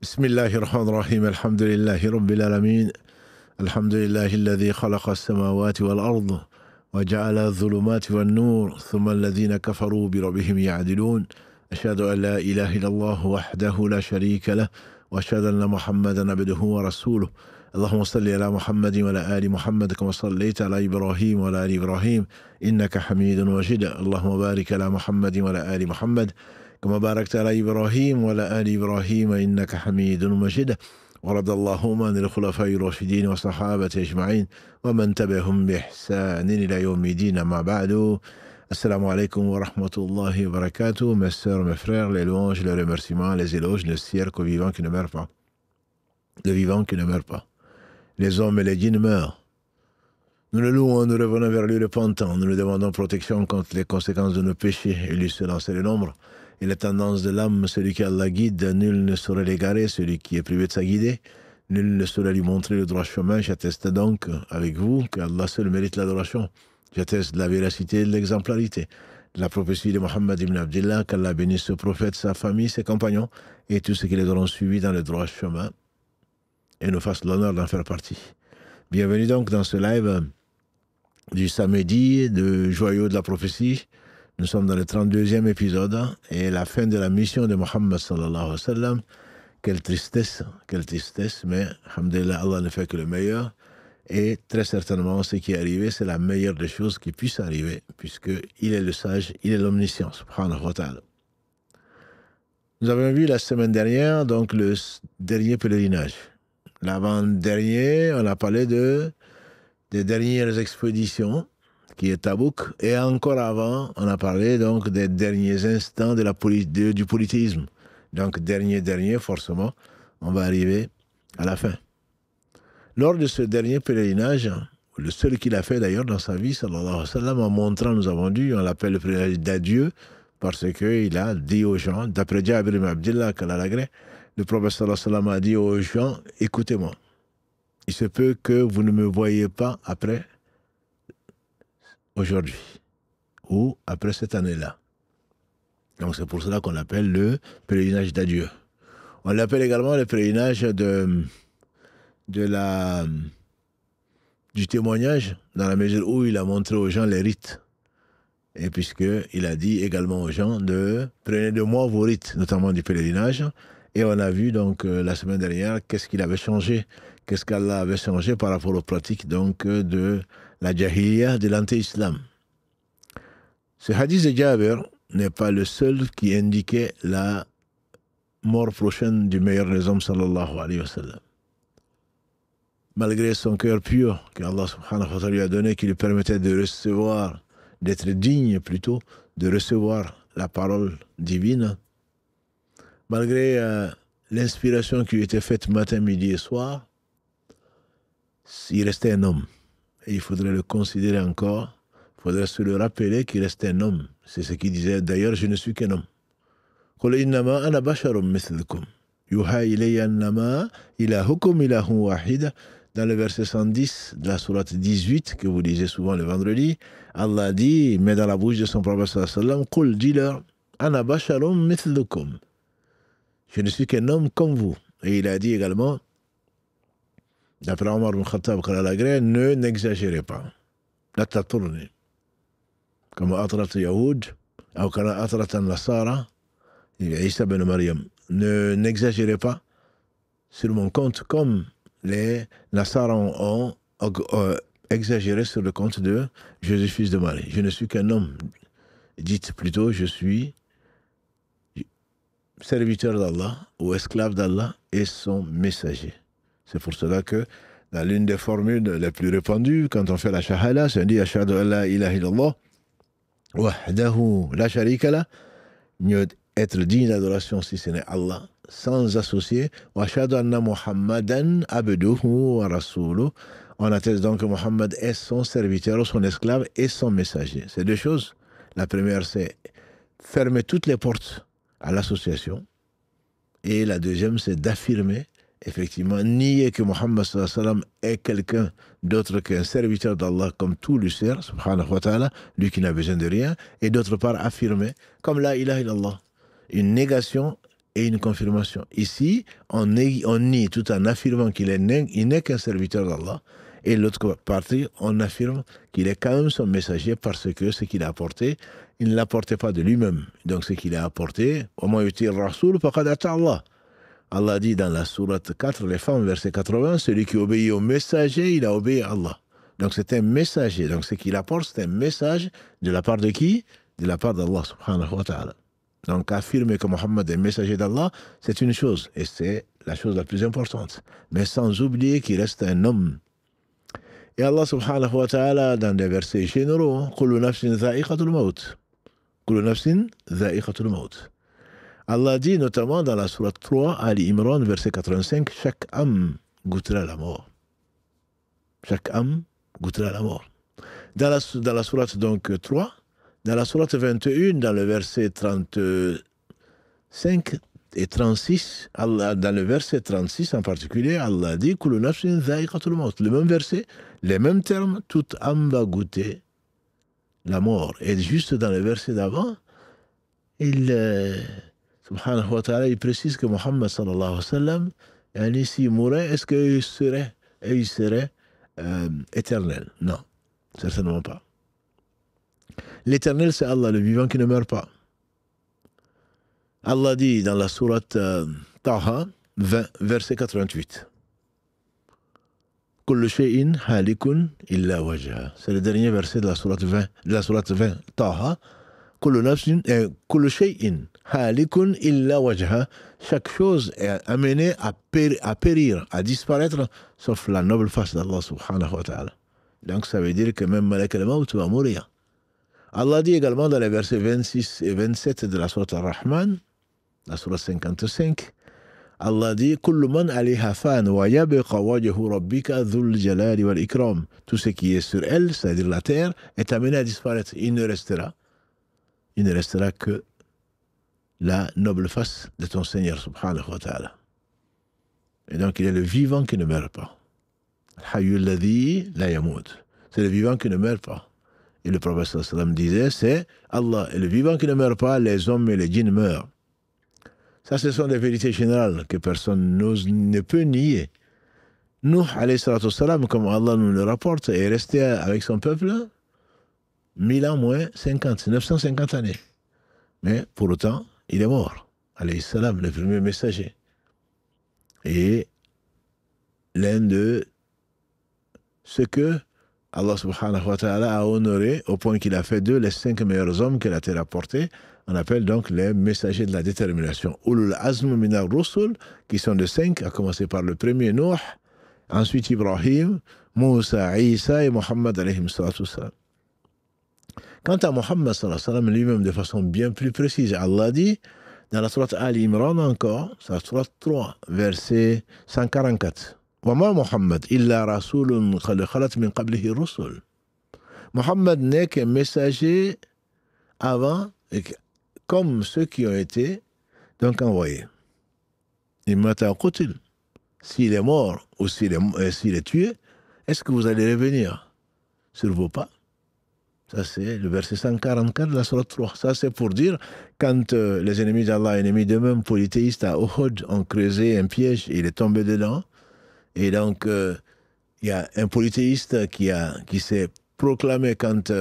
بسم الله الرحمن الرحيم الحمد لله رب العالمين الحمد لله الذي خلق السماوات والأرض وجعل الظلمات والنور ثم الذين كفروا بربهم يعدلون أشهد أن لا إله إلا الله وحده لا شريك له وأشهد أن محمدا عبده ورسوله اللهم صل على محمد وعلى آل محمد كما صليت على إبراهيم وعلى آل إبراهيم إنك حميد مجيد اللهم بارك على محمد وعلى آل محمد كما باركت على إبراهيم وعلى آل إبراهيم إنك حميد مجيد ورضى اللهم عن الخلفاء الراشدين والصحابة أجمعين ومن تبعهم بإحسان إلى يوم الدين أما بعد Assalamu alaikum wa rahmatullahi wa barakatuh, mes sœurs, mes frères, les louanges, les remerciements, les éloges, le ciel qu'au vivant qui ne meurt pas. Le vivant qui ne meurt pas. Les hommes et les djinns meurent. Nous le louons, nous revenons vers lui repentant, nous lui demandons protection contre les conséquences de nos péchés, et lui seul en sait le nombre. Et les tendances de l'âme, celui qui Allah guide, nul ne saurait l'égarer, celui qui est privé de sa guidée, nul ne saurait lui montrer le droit chemin. J'atteste donc avec vous qu'Allah seul mérite l'adoration. J'atteste de la véracité et de l'exemplarité de la prophétie de Mohammed ibn Abdillah, qu'Allah bénisse ce prophète, sa famille, ses compagnons et tous ceux qui les auront suivis dans le droit chemin et nous fasse l'honneur d'en faire partie. Bienvenue donc dans ce live du samedi de Joyaux de la prophétie. Nous sommes dans le 32e épisode et la fin de la mission de Mohammed sallallahu alayhi wa sallam. Quelle tristesse, mais alhamdulillah, Allah ne fait que le meilleur. Et très certainement, ce qui est arrivé, c'est la meilleure des choses qui puisse arriver, puisqu'il est le sage, il est l'omniscient, subhanahu wa ta'ala. Nous avons vu la semaine dernière, donc, le dernier pèlerinage. L'avant-dernier, on a parlé des dernières expéditions, qui est Tabouk, et encore avant, on a parlé donc des derniers instants du polythéisme. Donc, dernier, forcément, on va arriver à la fin. Lors de ce dernier pèlerinage, le seul qu'il a fait d'ailleurs dans sa vie, sallallahu alayhi wa sallam, en montrant, nous avons dit, on l'appelle le pèlerinage d'adieu, parce qu'il a dit aux gens, d'après Jabir ibn Abdillah, le prophète sallallahu alayhi wa sallam a dit aux gens, écoutez-moi, il se peut que vous ne me voyez pas après aujourd'hui, ou après cette année-là. Donc c'est pour cela qu'on l'appelle le pèlerinage d'adieu. On l'appelle également le pèlerinage du témoignage, dans la mesure où il a montré aux gens les rites. Et puisqu'il a dit également aux gens prenez de moi vos rites, notamment du pèlerinage. Et on a vu donc la semaine dernière qu'est-ce qu'il avait changé, qu'est-ce qu'Allah avait changé par rapport aux pratiques donc de la jahiliya, de l'anté-islam. Ce hadith de Jabir n'est pas le seul qui indiquait la mort prochaine du meilleur des hommes, sallallahu alayhi wa sallam. Malgré son cœur pur qu'Allah subhanahu wa ta'ala lui a donné, qui lui permettait de recevoir, d'être digne plutôt, de recevoir la parole divine, malgré l'inspiration qui lui était faite matin, midi et soir, il restait un homme. Et il faudrait le considérer encore, il faudrait se le rappeler qu'il restait un homme. C'est ce qu'il disait, d'ailleurs, je ne suis qu'un homme. قُلْ إِنَّمَا أَنَا بَشَرٌ مِثْلُكُمْ يُوحَى إِلَيَّ أَنَّمَا إِلَهُكُمْ إِلَهٌ وَاحِدٌ. Dans le verset 110 de la sourate 18, que vous lisez souvent le vendredi, Allah dit, mais dans la bouche de son prophète sallallahu alayhi wa sallam, Qul, dis-leur, Ana basharum mithlukum. Je ne suis qu'un homme comme vous. Et il a dit également, d'après Omar ibn Khattab, n'exagérez pas. La taturni. Comme atrat Yahoud, ou comme atrat Nasara, Isa ben Maryam. N'exagérez pas sur mon compte comme les Nassaran ont exagéré sur le compte de Jésus, fils de Marie. Je ne suis qu'un homme. Dites plutôt, je suis serviteur d'Allah ou esclave d'Allah et son messager. C'est pour cela que dans l'une des formules les plus répandues, quand on fait la shahada, c'est on dit Ashhadu an la ilaha illallah wahdahu la sharika lah, mieux être digne d'adoration si ce n'est Allah, sans associer, wa ashhadu anna Muhammadan abduhu wa rasuluhu. On atteste donc que Mohammed est son serviteur, son esclave et son messager. C'est deux choses. La première, c'est fermer toutes les portes à l'association. Et la deuxième, c'est d'affirmer, effectivement, nier que Mohammed sallallahu alayhi wa sallam est quelqu'un d'autre qu'un serviteur d'Allah, comme tout lui sert, subhanahu wa ta'ala, lui qui n'a besoin de rien. Et d'autre part, affirmer, comme la ilaha illallah, une négation et une confirmation. Ici, on nie tout en affirmant qu'il n'est qu'un serviteur d'Allah. Et l'autre partie, on affirme qu'il est quand même son messager parce que ce qu'il a apporté, il ne l'apportait pas de lui-même. Donc ce qu'il a apporté, au moins utile Rasoul, faqad ata Allah. Allah dit dans la sourate 4, les femmes, verset 80, celui qui obéit au messager, il a obéi à Allah. Donc c'est un messager. Donc ce qu'il apporte, c'est un message de la part de qui? De la part d'Allah subhanahu wa ta'ala. Donc affirmer que Mohammed est messager d'Allah, c'est une chose. Et c'est la chose la plus importante. Mais sans oublier qu'il reste un homme. Et Allah subhanahu wa ta'ala, dans des versets généraux, Kullu nafsin dha'iqatul maut. Kullu nafsin dha'iqatul maut. Allah dit notamment dans la sourate 3, Ali Imran, verset 85, chaque âme goûtera la mort. Chaque âme goûtera la mort. Dans la sourate donc 3, dans la sourate 21, dans le verset 35 et 36, dans le verset 36 en particulier, Allah dit Kullu nafsin dha'iqatul maut. Le même verset, les mêmes termes, toute âme va goûter la mort. Et juste dans le verset d'avant, subhanahu wa ta'ala, il précise que Muhammad sallallahu alayhi wa sallam, s'il mourait, est-ce qu'il serait éternel? Non, certainement pas. L'éternel, c'est Allah, le vivant qui ne meurt pas. Allah dit dans la sourate Taha, 20, verset 88. Kullu shay'in halikun illa wajha. C'est le dernier verset de la sourate 20, Taha. Kullu shay'in halikun illa wajha. Chaque chose est amenée à périr, à disparaître, sauf la noble face d'Allah subhanahu wa ta'ala. Donc ça veut dire que même Malak al-Maut va mourir. Allah dit également dans les versets 26 et 27 de la sourate Ar-Rahman, la sourate 55, Allah dit Kullu man alayha fan wa yabqa wajhu rabbika dhul jalali wal ikram. Tout ce qui est sur elle, c'est-à-dire la terre, est amené à disparaître. Il ne restera que la noble face de ton Seigneur subhanahu wa ta'ala. Et donc il est le vivant qui ne meurt pas. Hayyul ladhi la yamut. C'est le vivant qui ne meurt pas. Et le prophète sallallahu alayhi wa sallam disait, c'est Allah est le vivant qui ne meurt pas, les hommes et les djinns meurent. Ça, ce sont des vérités générales que personne ne peut nier. Nuh, alayhi salatu wassalam, comme Allah nous le rapporte, est resté avec son peuple 1000 ans moins 950 années. Mais pour autant, il est mort. Alayhi salam, le premier messager. Et l'un de ce que Allah subhanahu wa ta'ala a honoré au point qu'il a fait d'eux les 5 meilleurs hommes que la terre a portés. On appelle donc les messagers de la détermination. Ulul azm min ar-rusul, qui sont de 5, à commencer par le premier Nuh, ensuite Ibrahim, Moussa, Isa et Mohammed alayhi salatu wassalam. Quant à Mohammed sallallahu alayhi wa sallam lui-même de façon bien plus précise, Allah dit dans la sourate Ali Imran encore, la sourate 3, verset 144. وَمَا مُحَمَّدْ إِلَّا رَسُولٌ قَدْ خَلَتْ مِنْ قَبْلِهِ الرُّسُلُ. Mohammed n'est qu'un messager avant, comme ceux qui ont été donc envoyés. S'il est mort ou s'il est tué, est-ce que vous allez revenir sur vos pas? Ça, c'est le verset 144 de la sourate 3. Ça, c'est pour dire, quand les ennemis d'Allah, ennemis d'eux-mêmes, polythéistes à Uhud, ont creusé un piège et il est tombé dedans. Et donc, il y a un polythéiste qui s'est proclamé quand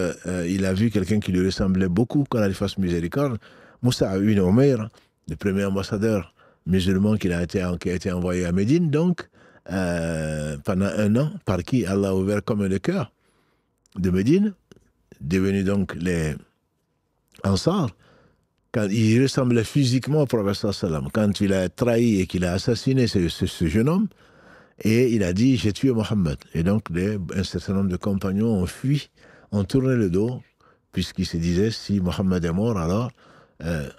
il a vu quelqu'un qui lui ressemblait beaucoup, qu'Allah lui fasse miséricorde, Moussa ibn Umayr, le premier ambassadeur musulman qui a été envoyé à Médine, donc, pendant 1 an, par qui Allah a ouvert comme le cœur de Médine, devenu donc les Ansar, quand il ressemblait physiquement au prophète sallallahu alayhi wa sallam, quand il a trahi et qu'il a assassiné ce jeune homme, et il a dit, j'ai tué Mohammed. Et donc, un certain nombre de compagnons ont fui, ont tourné le dos, puisqu'ils se disaient, si Mohammed est mort, alors,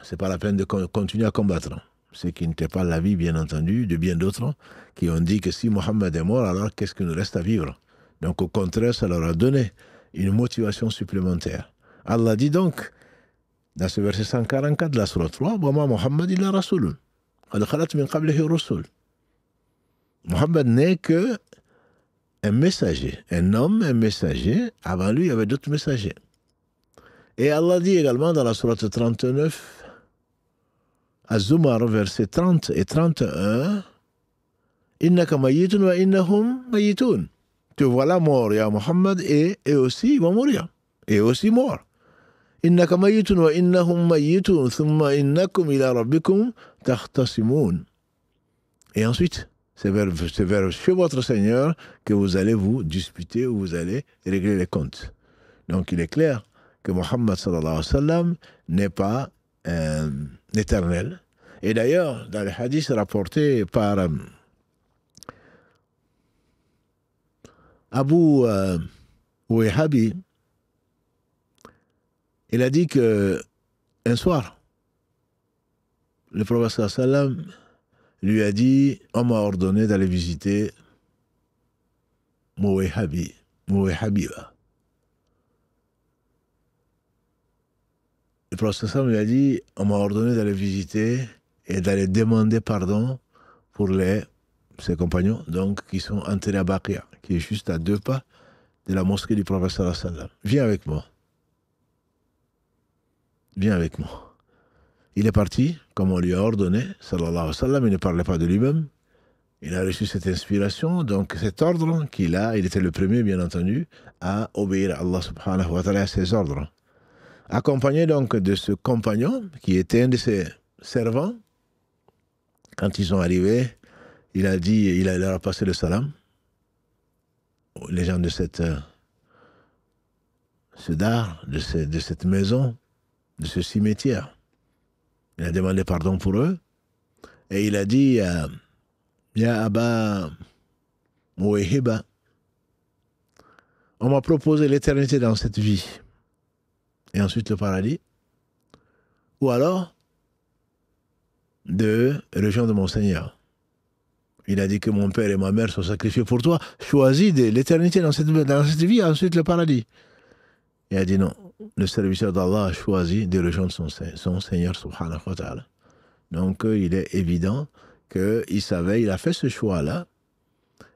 c'est pas la peine de continuer à combattre. Ce qui n'était pas l'avis, bien entendu, de bien d'autres, qui ont dit que si Mohammed est mort, alors qu'est-ce qu'il nous reste à vivre? Donc, au contraire, ça leur a donné une motivation supplémentaire. Allah dit donc, dans ce verset 144 de la sourate 3, وَمَا مُحَمَّدٍ إِلَّا رَسُولٌ قَدْ خَلَتْ مِنْ قَبْلِهِ الرُّسُلُ. Mohammed n'est que un messager, un homme, un messager. Avant lui, il y avait d'autres messagers. Et Allah dit également dans la sourate 39, Az-Zumar, versets 30 et 31. Innaka mayitun wa innahum mayitun. Te voilà mort, ya Muhammad, et aussi ils vont mourir. Et aussi mort. Innaka mayitun wa innahum mayitun, thumma innakum ila rabbikum tahtasimun. Et ensuite, c'est vers chez votre Seigneur que vous allez vous disputer ou vous allez régler les comptes. Donc il est clair que Muhammad sallallahu alayhi wa sallam n'est pas éternel. Et d'ailleurs, dans les hadiths rapportés par Abu Wahhabi, il a dit que un soir, le prophète sallallahu alayhi wa sallam lui a dit, on m'a ordonné d'aller visiter Wahhabi. Le prophète sallallahu lui a dit, on m'a ordonné d'aller visiter et d'aller demander pardon pour ses compagnons, donc qui sont enterrés à Baqia, qui est juste à 2 pas de la mosquée du prophète sallallahu alayhi wa sallam. Viens avec moi. Viens avec moi. Il est parti, comme on lui a ordonné, sallallahu alayhi wa sallam, il ne parlait pas de lui-même. Il a reçu cette inspiration, donc cet ordre qu'il a, il était le premier, bien entendu, à obéir à Allah subhanahu wa ta'ala à ses ordres. Accompagné donc de ce compagnon, qui était un de ses servants, quand ils sont arrivés, il leur a passé le salam. Les gens de ce dar, de cette maison, de ce cimetière. Il a demandé pardon pour eux. Et il a dit, Ya Aba Muwayhiba, on m'a proposé l'éternité dans cette vie. Et ensuite le paradis. Ou alors, de rejoindre mon Seigneur. Il a dit que mon père et ma mère sont sacrifiés pour toi. Choisis l'éternité dans cette vie, et ensuite le paradis. Il a dit non. Le serviteur d'Allah a choisi de rejoindre son Seigneur subhanahu wa ta'ala. Donc il est évident qu'il savait, il a fait ce choix-là.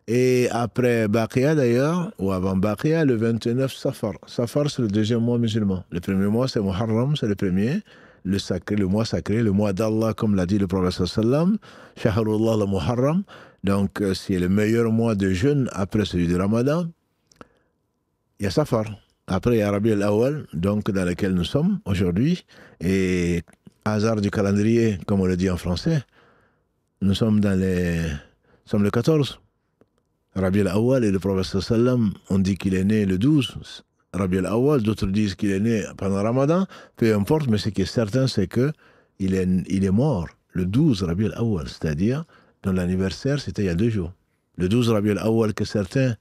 Et après Baqia d'ailleurs, ou avant Baqia, le 29 Safar. Safar, c'est le 2e mois musulman. Le 1er mois, c'est Muharram, c'est le premier. Le mois sacré, le mois d'Allah, comme l'a dit le prophète sallam, Shahrullah le Muharram. Donc c'est le meilleur mois de jeûne après celui de Ramadan. Il y a Safar. Après, il y a Rabi al-Awwal, donc dans lequel nous sommes aujourd'hui. Et hasard du calendrier, comme on le dit en français, nous sommes le 14. Rabi al-Awwal et le prophète sallam, on dit qu'il est né le 12. Rabi al-Awwal, d'autres disent qu'il est né pendant Ramadan. Peu importe, mais ce qui est certain, c'est qu'il est mort le 12 Rabi al-Awwal, c'est-à-dire, dans l'anniversaire, c'était il y a 2 jours. Le 12 Rabi al-Awwal que certains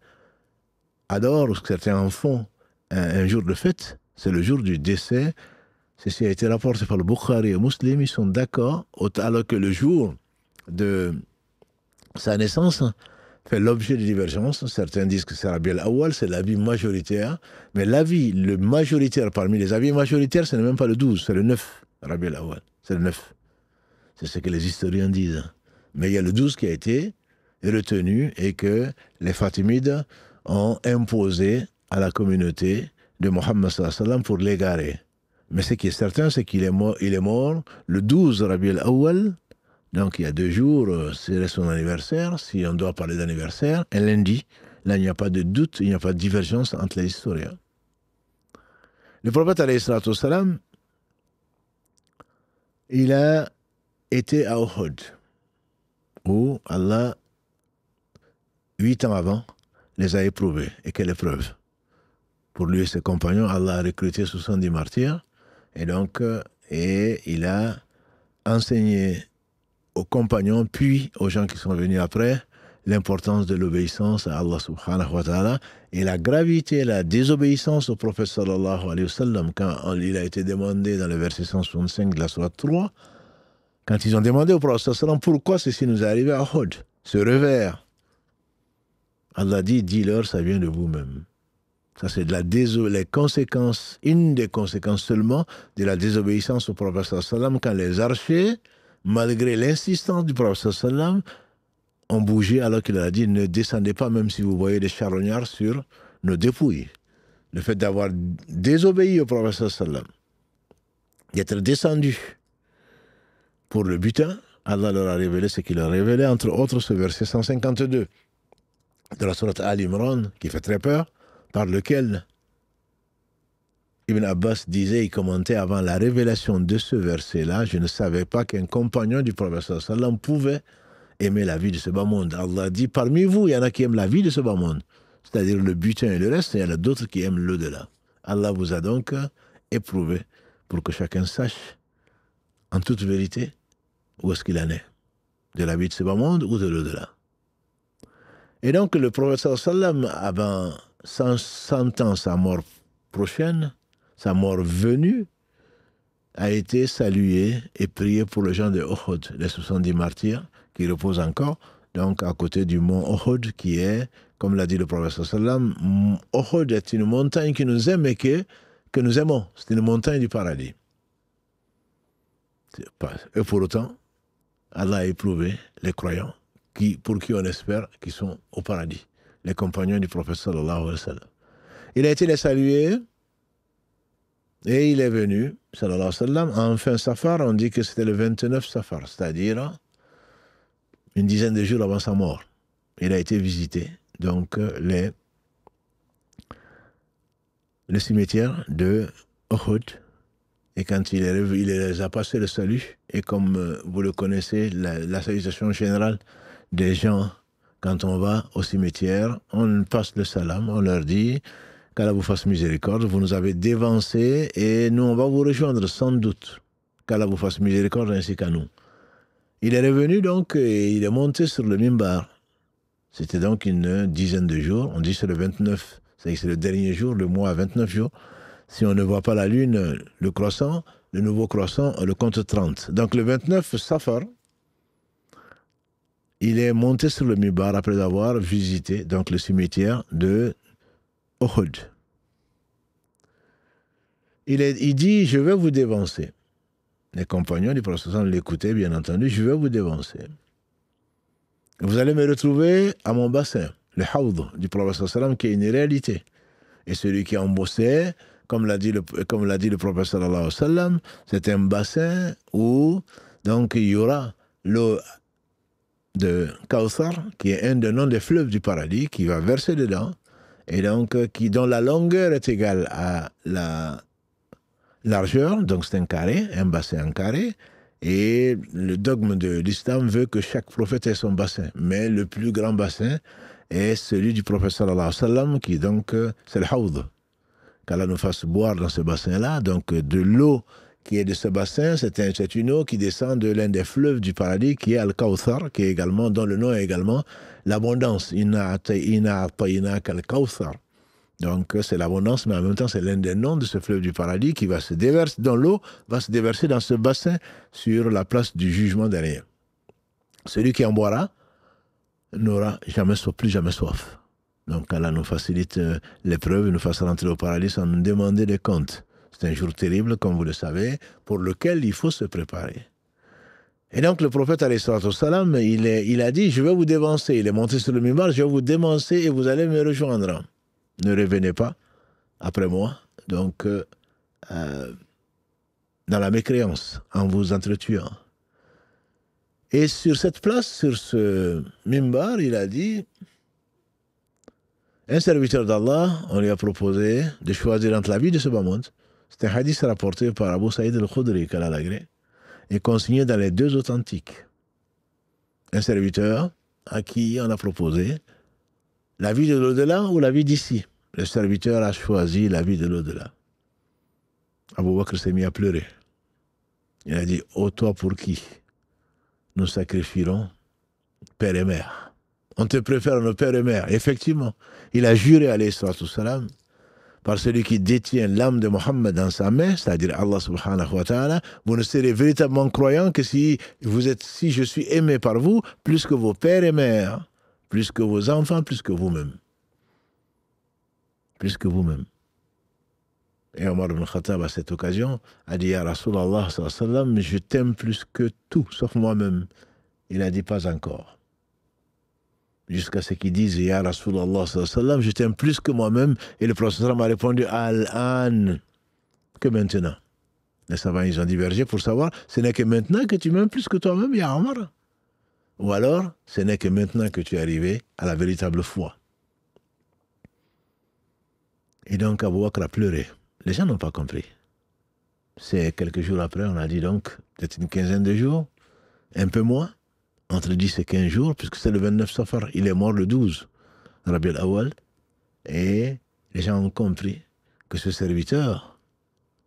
adorent, ou que certains en font, un jour de fête, c'est le jour du décès. Ceci a été rapporté par le Bukhari et Muslim, ils sont d'accord, alors que le jour de sa naissance fait l'objet de divergences. Certains disent que c'est Rabi al-Awwal, c'est l'avis majoritaire, mais l'avis le majoritaire parmi les avis majoritaires, ce n'est même pas le 12, c'est le 9 Rabi al-Awwal, c'est le 9. C'est ce que les historiens disent. Mais il y a le 12 qui a été retenu et que les Fatimides ont imposé à la communauté de Mohammed sallallahu alayhi wa sallam pour l'égarer. Mais ce qui est certain, c'est qu'il est mort le 12 Rabi al-Awwal. Donc il y a 2 jours, c'est son anniversaire, si on doit parler d'anniversaire, un lundi. Là, il n'y a pas de doute, il n'y a pas de divergence entre les historiens. Le prophète alayhi salatu wassalam, il a été à Uhud, où Allah, 8 ans avant, les a éprouvés. Et quelle épreuve! Pour lui et ses compagnons, Allah a recruté 70 martyrs, et donc, il a enseigné aux compagnons, puis aux gens qui sont venus après, l'importance de l'obéissance à Allah subhanahu wa ta'ala et la gravité, la désobéissance au prophète sallallahu alayhi wa sallam. Quand il a été demandé dans le verset 165 de la sourate 3, quand ils ont demandé au prophète sallallahu alayhi wa sallam pourquoi ceci nous est arrivé à Uhud, ce revers, Allah dit, dis-leur, ça vient de vous-même. Ça, c'est les conséquences, une des conséquences seulement de la désobéissance au prophète sallallahu alayhi wa sallam, quand les archers, malgré l'insistance du prophète sallam, ont bougé alors qu'il a dit ne descendez pas même si vous voyez des charognards sur nos dépouilles. Le fait d'avoir désobéi au prophète sallam, d'être descendu pour le butin, Allah leur a révélé ce qu'il a révélé, entre autres ce verset 152 de la sourate Al-Imran, qui fait très peur, par lequel Ibn Abbas disait, il commentait avant la révélation de ce verset-là, je ne savais pas qu'un compagnon du prophète sallallahu alayhi wa sallam pouvait aimer la vie de ce bas monde. Allah dit, parmi vous, il y en a qui aiment la vie de ce bas monde, c'est-à-dire le butin et le reste, et il y en a d'autres qui aiment l'au-delà. Allah vous a donc éprouvé pour que chacun sache, en toute vérité, où est-ce qu'il en est, de la vie de ce bas monde ou de l'au-delà. Et donc le prophète sallallahu alayhi wa sallam, avant 100 ans, sa mort prochaine, sa mort venue, a été salué et prié pour les gens de Uhud, les 70 martyrs qui reposent encore, donc à côté du mont Uhud qui est, comme l'a dit le prophète sallallahu alayhi wa sallam, Uhud est une montagne qui nous aime et que nous aimons. C'est une montagne du paradis. Et pour autant, Allah a éprouvé les croyants pour qui on espère qu'ils sont au paradis, les compagnons du prophète sallallahu alayhi wa sallam. Il a été les saluer et il est venu, sallallahu alayhi wa sallam, en fin Safar, on dit que c'était le 29 Safar, c'est-à-dire une dizaine de jours avant sa mort. Il a été visiter donc le cimetière de Uhud. Et quand il les a passé le salut, et comme vous le connaissez, la salutation générale des gens, quand on va au cimetière, on passe le salam, on leur dit qu'Allah vous fasse miséricorde, vous nous avez dévancés et nous on va vous rejoindre sans doute, qu'Allah vous fasse miséricorde ainsi qu'à nous. Il est revenu donc et il est monté sur le mimbar. C'était donc une dizaine de jours, on dit c'est le 29, c'est le dernier jour, le mois à 29 jours. Si on ne voit pas la lune, le croissant, le nouveau croissant, le compte 30. Donc le 29 Safar, il est monté sur le mimbar après avoir visité donc, le cimetière de Uhud. Il dit, je vais vous dévancer. Les compagnons du prophète l'écoutaient, bien entendu, je vais vous dévancer. Vous allez me retrouver à mon bassin, le hawd du prophète qui est une réalité. Et celui qui en bossait, comme l'a dit le prophète sallallahu alayhi wa sallam, c'est un bassin où donc il y aura l'eau de Kawthar, qui est un des noms des fleuves du paradis, qui va verser dedans, et donc dont la longueur est égale à la largeur, donc c'est un carré, un bassin en carré, et le dogme de l'islam veut que chaque prophète ait son bassin, mais le plus grand bassin est celui du prophète sallallahu alayhi wa sallam, qui donc c'est le hawd. Qu'Allah nous fasse boire dans ce bassin-là, donc de l'eau qui est de ce bassin, c'est une eau qui descend de l'un des fleuves du paradis, qui est Al-Kawthar, qui est également, dont le nom est également l'abondance. Inna a'tainaka al-Kawthar. Donc c'est l'abondance, mais en même temps c'est l'un des noms de ce fleuve du paradis qui va se déverser, dont l'eau va se déverser dans ce bassin sur la place du jugement derrière. Celui qui en boira n'aura plus jamais soif. Donc Allah nous facilite l'épreuve et nous fasse rentrer au paradis sans nous demander des comptes. C'est un jour terrible, comme vous le savez, pour lequel il faut se préparer. Et donc le prophète alayhi salatu wassalam, il a dit, je vais vous dévancer. Il est monté sur le mimbar, je vais vous dévancer et vous allez me rejoindre. Ne revenez pas après moi, donc dans la mécréance, en vous entretuant. Et sur cette place, sur ce mimbar, il a dit, un serviteur d'Allah, on lui a proposé de choisir entre la vie de ce bas monde. C'est un hadith rapporté par Abu Saïd al-Khudri, qu'Allah l'agrée, et consigné dans les deux authentiques. Un serviteur à qui on a proposé la vie de l'au-delà ou la vie d'ici. Le serviteur a choisi la vie de l'au-delà. Abu Bakr s'est mis à pleurer. Il a dit, ô toi pour qui nous sacrifierons père et mère. On te préfère nos pères et mères. Effectivement, il a juré, alayhi salatu wassalam, par celui qui détient l'âme de Mohammed dans sa main, c'est-à-dire Allah subhanahu wa ta'ala, vous ne serez véritablement croyant que si je suis aimé par vous, plus que vos pères et mères, plus que vos enfants, plus que vous-même. Plus que vous-même. Et Omar ibn Khattab, à cette occasion, a dit, Ya Rasulallah, sallallahu alayhi wa sallam, je t'aime plus que tout, sauf moi-même. Il a dit, pas encore. Jusqu'à ce qu'ils disent, Ya Rasulallah, je t'aime plus que moi-même. Et le prophète a répondu, Al-An, que maintenant. Les savants, ils ont divergé pour savoir, ce n'est que maintenant que tu m'aimes plus que toi-même, ya Omar. Ou alors, ce n'est que maintenant que tu es arrivé à la véritable foi. Et donc, Abu Bakr a pleuré. Les gens n'ont pas compris. C'est quelques jours après, on a dit donc, peut-être une quinzaine de jours, un peu moins, entre 10 et 15 jours, puisque c'est le 29 Safar. Il est mort le 12, Rabi al-Awwal. Et les gens ont compris que ce serviteur,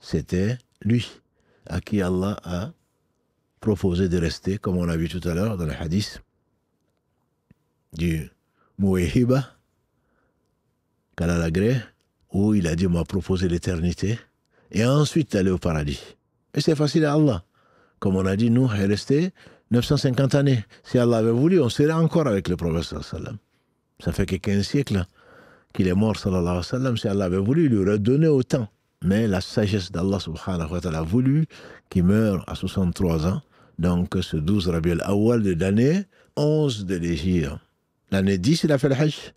c'était lui, à qui Allah a proposé de rester, comme on a vu tout à l'heure dans le hadith du Mouéhiba, Kalalagré, où il a dit, on m'a proposé l'éternité, et ensuite d'aller au paradis. Et c'est facile à Allah. Comme on a dit, nous, est resté 950 années. Si Allah avait voulu, on serait encore avec le prophète sallallahu alayhi wa sallam. Ça fait que 15 siècles qu'il est mort, sallallahu alayhi wa sallam. Si Allah avait voulu, il lui aurait donné autant. Mais la sagesse d'Allah subhanahu wa ta'ala a voulu qu'il meure à 63 ans. Donc, ce 12 Rabi al-Awwal de l'année 11 de l'Hégire. L'année 10, il a fait le Hajj.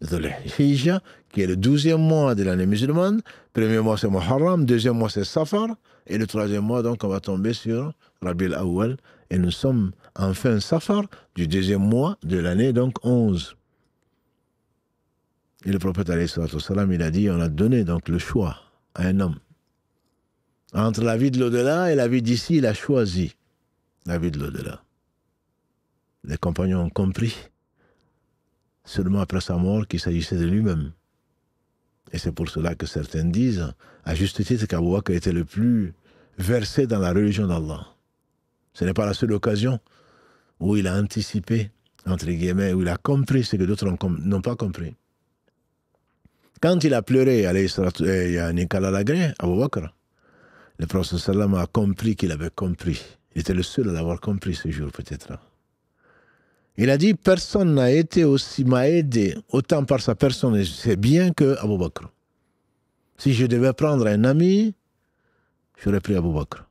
Le Hijja, qui est le 12e mois de l'année musulmane. Premier mois, c'est Muharram. Deuxième mois, c'est Safar. Et le troisième mois, donc, on va tomber sur Rabi al-Awwal. Et nous sommes en fin Safar du deuxième mois de l'année, donc 11. Et le prophète, alayhi salatu wassalam, il a dit, on a donné donc le choix à un homme. Entre la vie de l'au-delà et la vie d'ici, il a choisi la vie de l'au-delà. Les compagnons ont compris seulement après sa mort qu'il s'agissait de lui-même. Et c'est pour cela que certains disent, à juste titre, qu'Abou Bakr était le plus versé dans la religion d'Allah. Ce n'est pas la seule occasion où il a anticipé, entre guillemets, où il a compris ce que d'autres n'ont pas compris. Quand il a pleuré, il y a Nicolas Lagré, Abou Bakr, le prophète sallam a compris qu'il avait compris. Il était le seul à l'avoir compris ce jour, peut-être. Il a dit, personne m'a aidé autant par sa personne, et c'est bien que Abou Bakr. Si je devais prendre un ami, j'aurais pris Abou Bakr.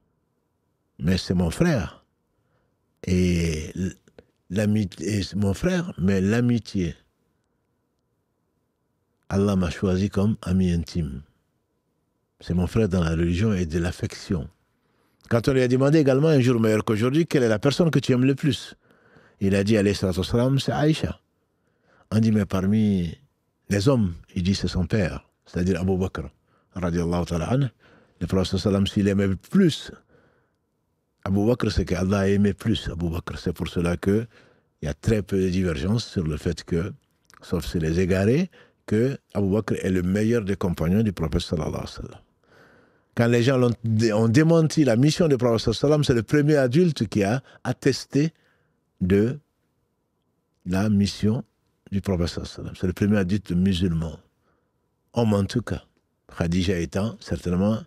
Mais c'est mon frère. Et l'amitié, mon frère, mais l'amitié. Allah m'a choisi comme ami intime. C'est mon frère dans la religion et de l'affection. Quand on lui a demandé également un jour meilleur qu'aujourd'hui, quelle est la personne que tu aimes le plus? Il a dit, alayhi salatu wassalam, c'est Aïcha. On dit, mais parmi les hommes, il dit, c'est son père, c'est-à-dire Abu Bakr, radiallahu ta'ala anhu. Le prophète sallam, s'il aimait plus Abu Bakr, c'est qu'Allah a aimé plus Abu Bakr. C'est pour cela qu'il y a très peu de divergences sur le fait que, sauf chez les égarés, que Abu Bakr est le meilleur des compagnons du prophète sallallahu alayhi wa sallam. Quand les gens ont démenti la mission du prophète sallallahu alayhi wa sallam, c'est le premier adulte qui a attesté de la mission du prophète sallallahu alayhi wa sallam. C'est le premier adulte musulman. Homme en tout cas. Khadija étant certainement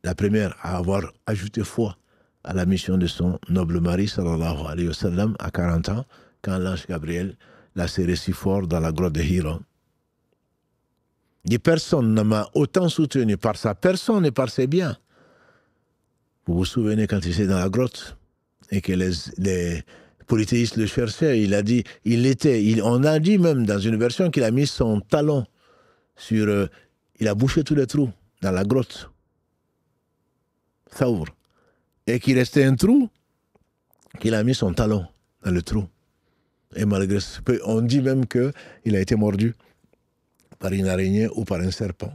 la première à avoir ajouté foi à la mission de son noble mari sallallahu alayhi wa sallam à 40 ans, quand l'ange Gabriel l'a serré si fort dans la grotte de Hira. Dit, personne ne m'a autant soutenu par sa personne et par ses biens. Vous vous souvenez quand il était dans la grotte et que les polythéistes le cherchaient, il a dit, on a dit même dans une version qu'il a mis son talon sur, il a bouché tous les trous dans la grotte. Thawr. Et qu'il restait un trou, qu'il a mis son talon dans le trou. Et malgré ce, on dit même qu'il a été mordu par une araignée ou par un serpent.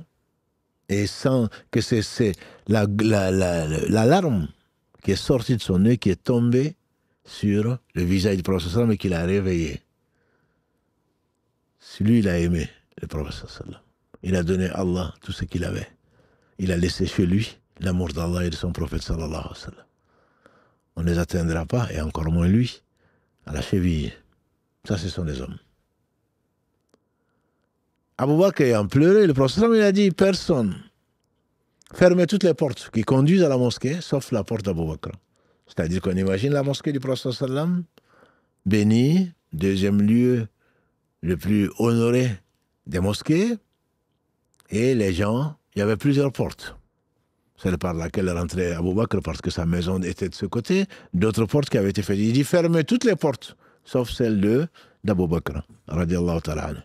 Et sans que c'est la larme qui est sortie de son œil, qui est tombée sur le visage du prophète sallam et qui l'a réveillé. Lui, il a aimé le prophète sallam. Il a donné à Allah tout ce qu'il avait. Il a laissé chez lui l'amour d'Allah et de son prophète sallallahu alayhi wa sallam. On ne les atteindra pas, et encore moins lui, à la cheville. Ça, ce sont des hommes. Abu Bakr ayant pleuré, le prophète sallam, il a dit, personne, fermez toutes les portes qui conduisent à la mosquée, sauf la porte d'Abu Bakr. C'est-à-dire qu'on imagine la mosquée du prophète sallam, bénie, deuxième lieu le plus honoré des mosquées, et les gens, il y avait plusieurs portes. Celle par laquelle rentrait Abu Bakr parce que sa maison était de ce côté, d'autres portes qui avaient été faites. Il dit, fermez toutes les portes, sauf celle d'Abu Bakr, radiallahu ta'ala anhu.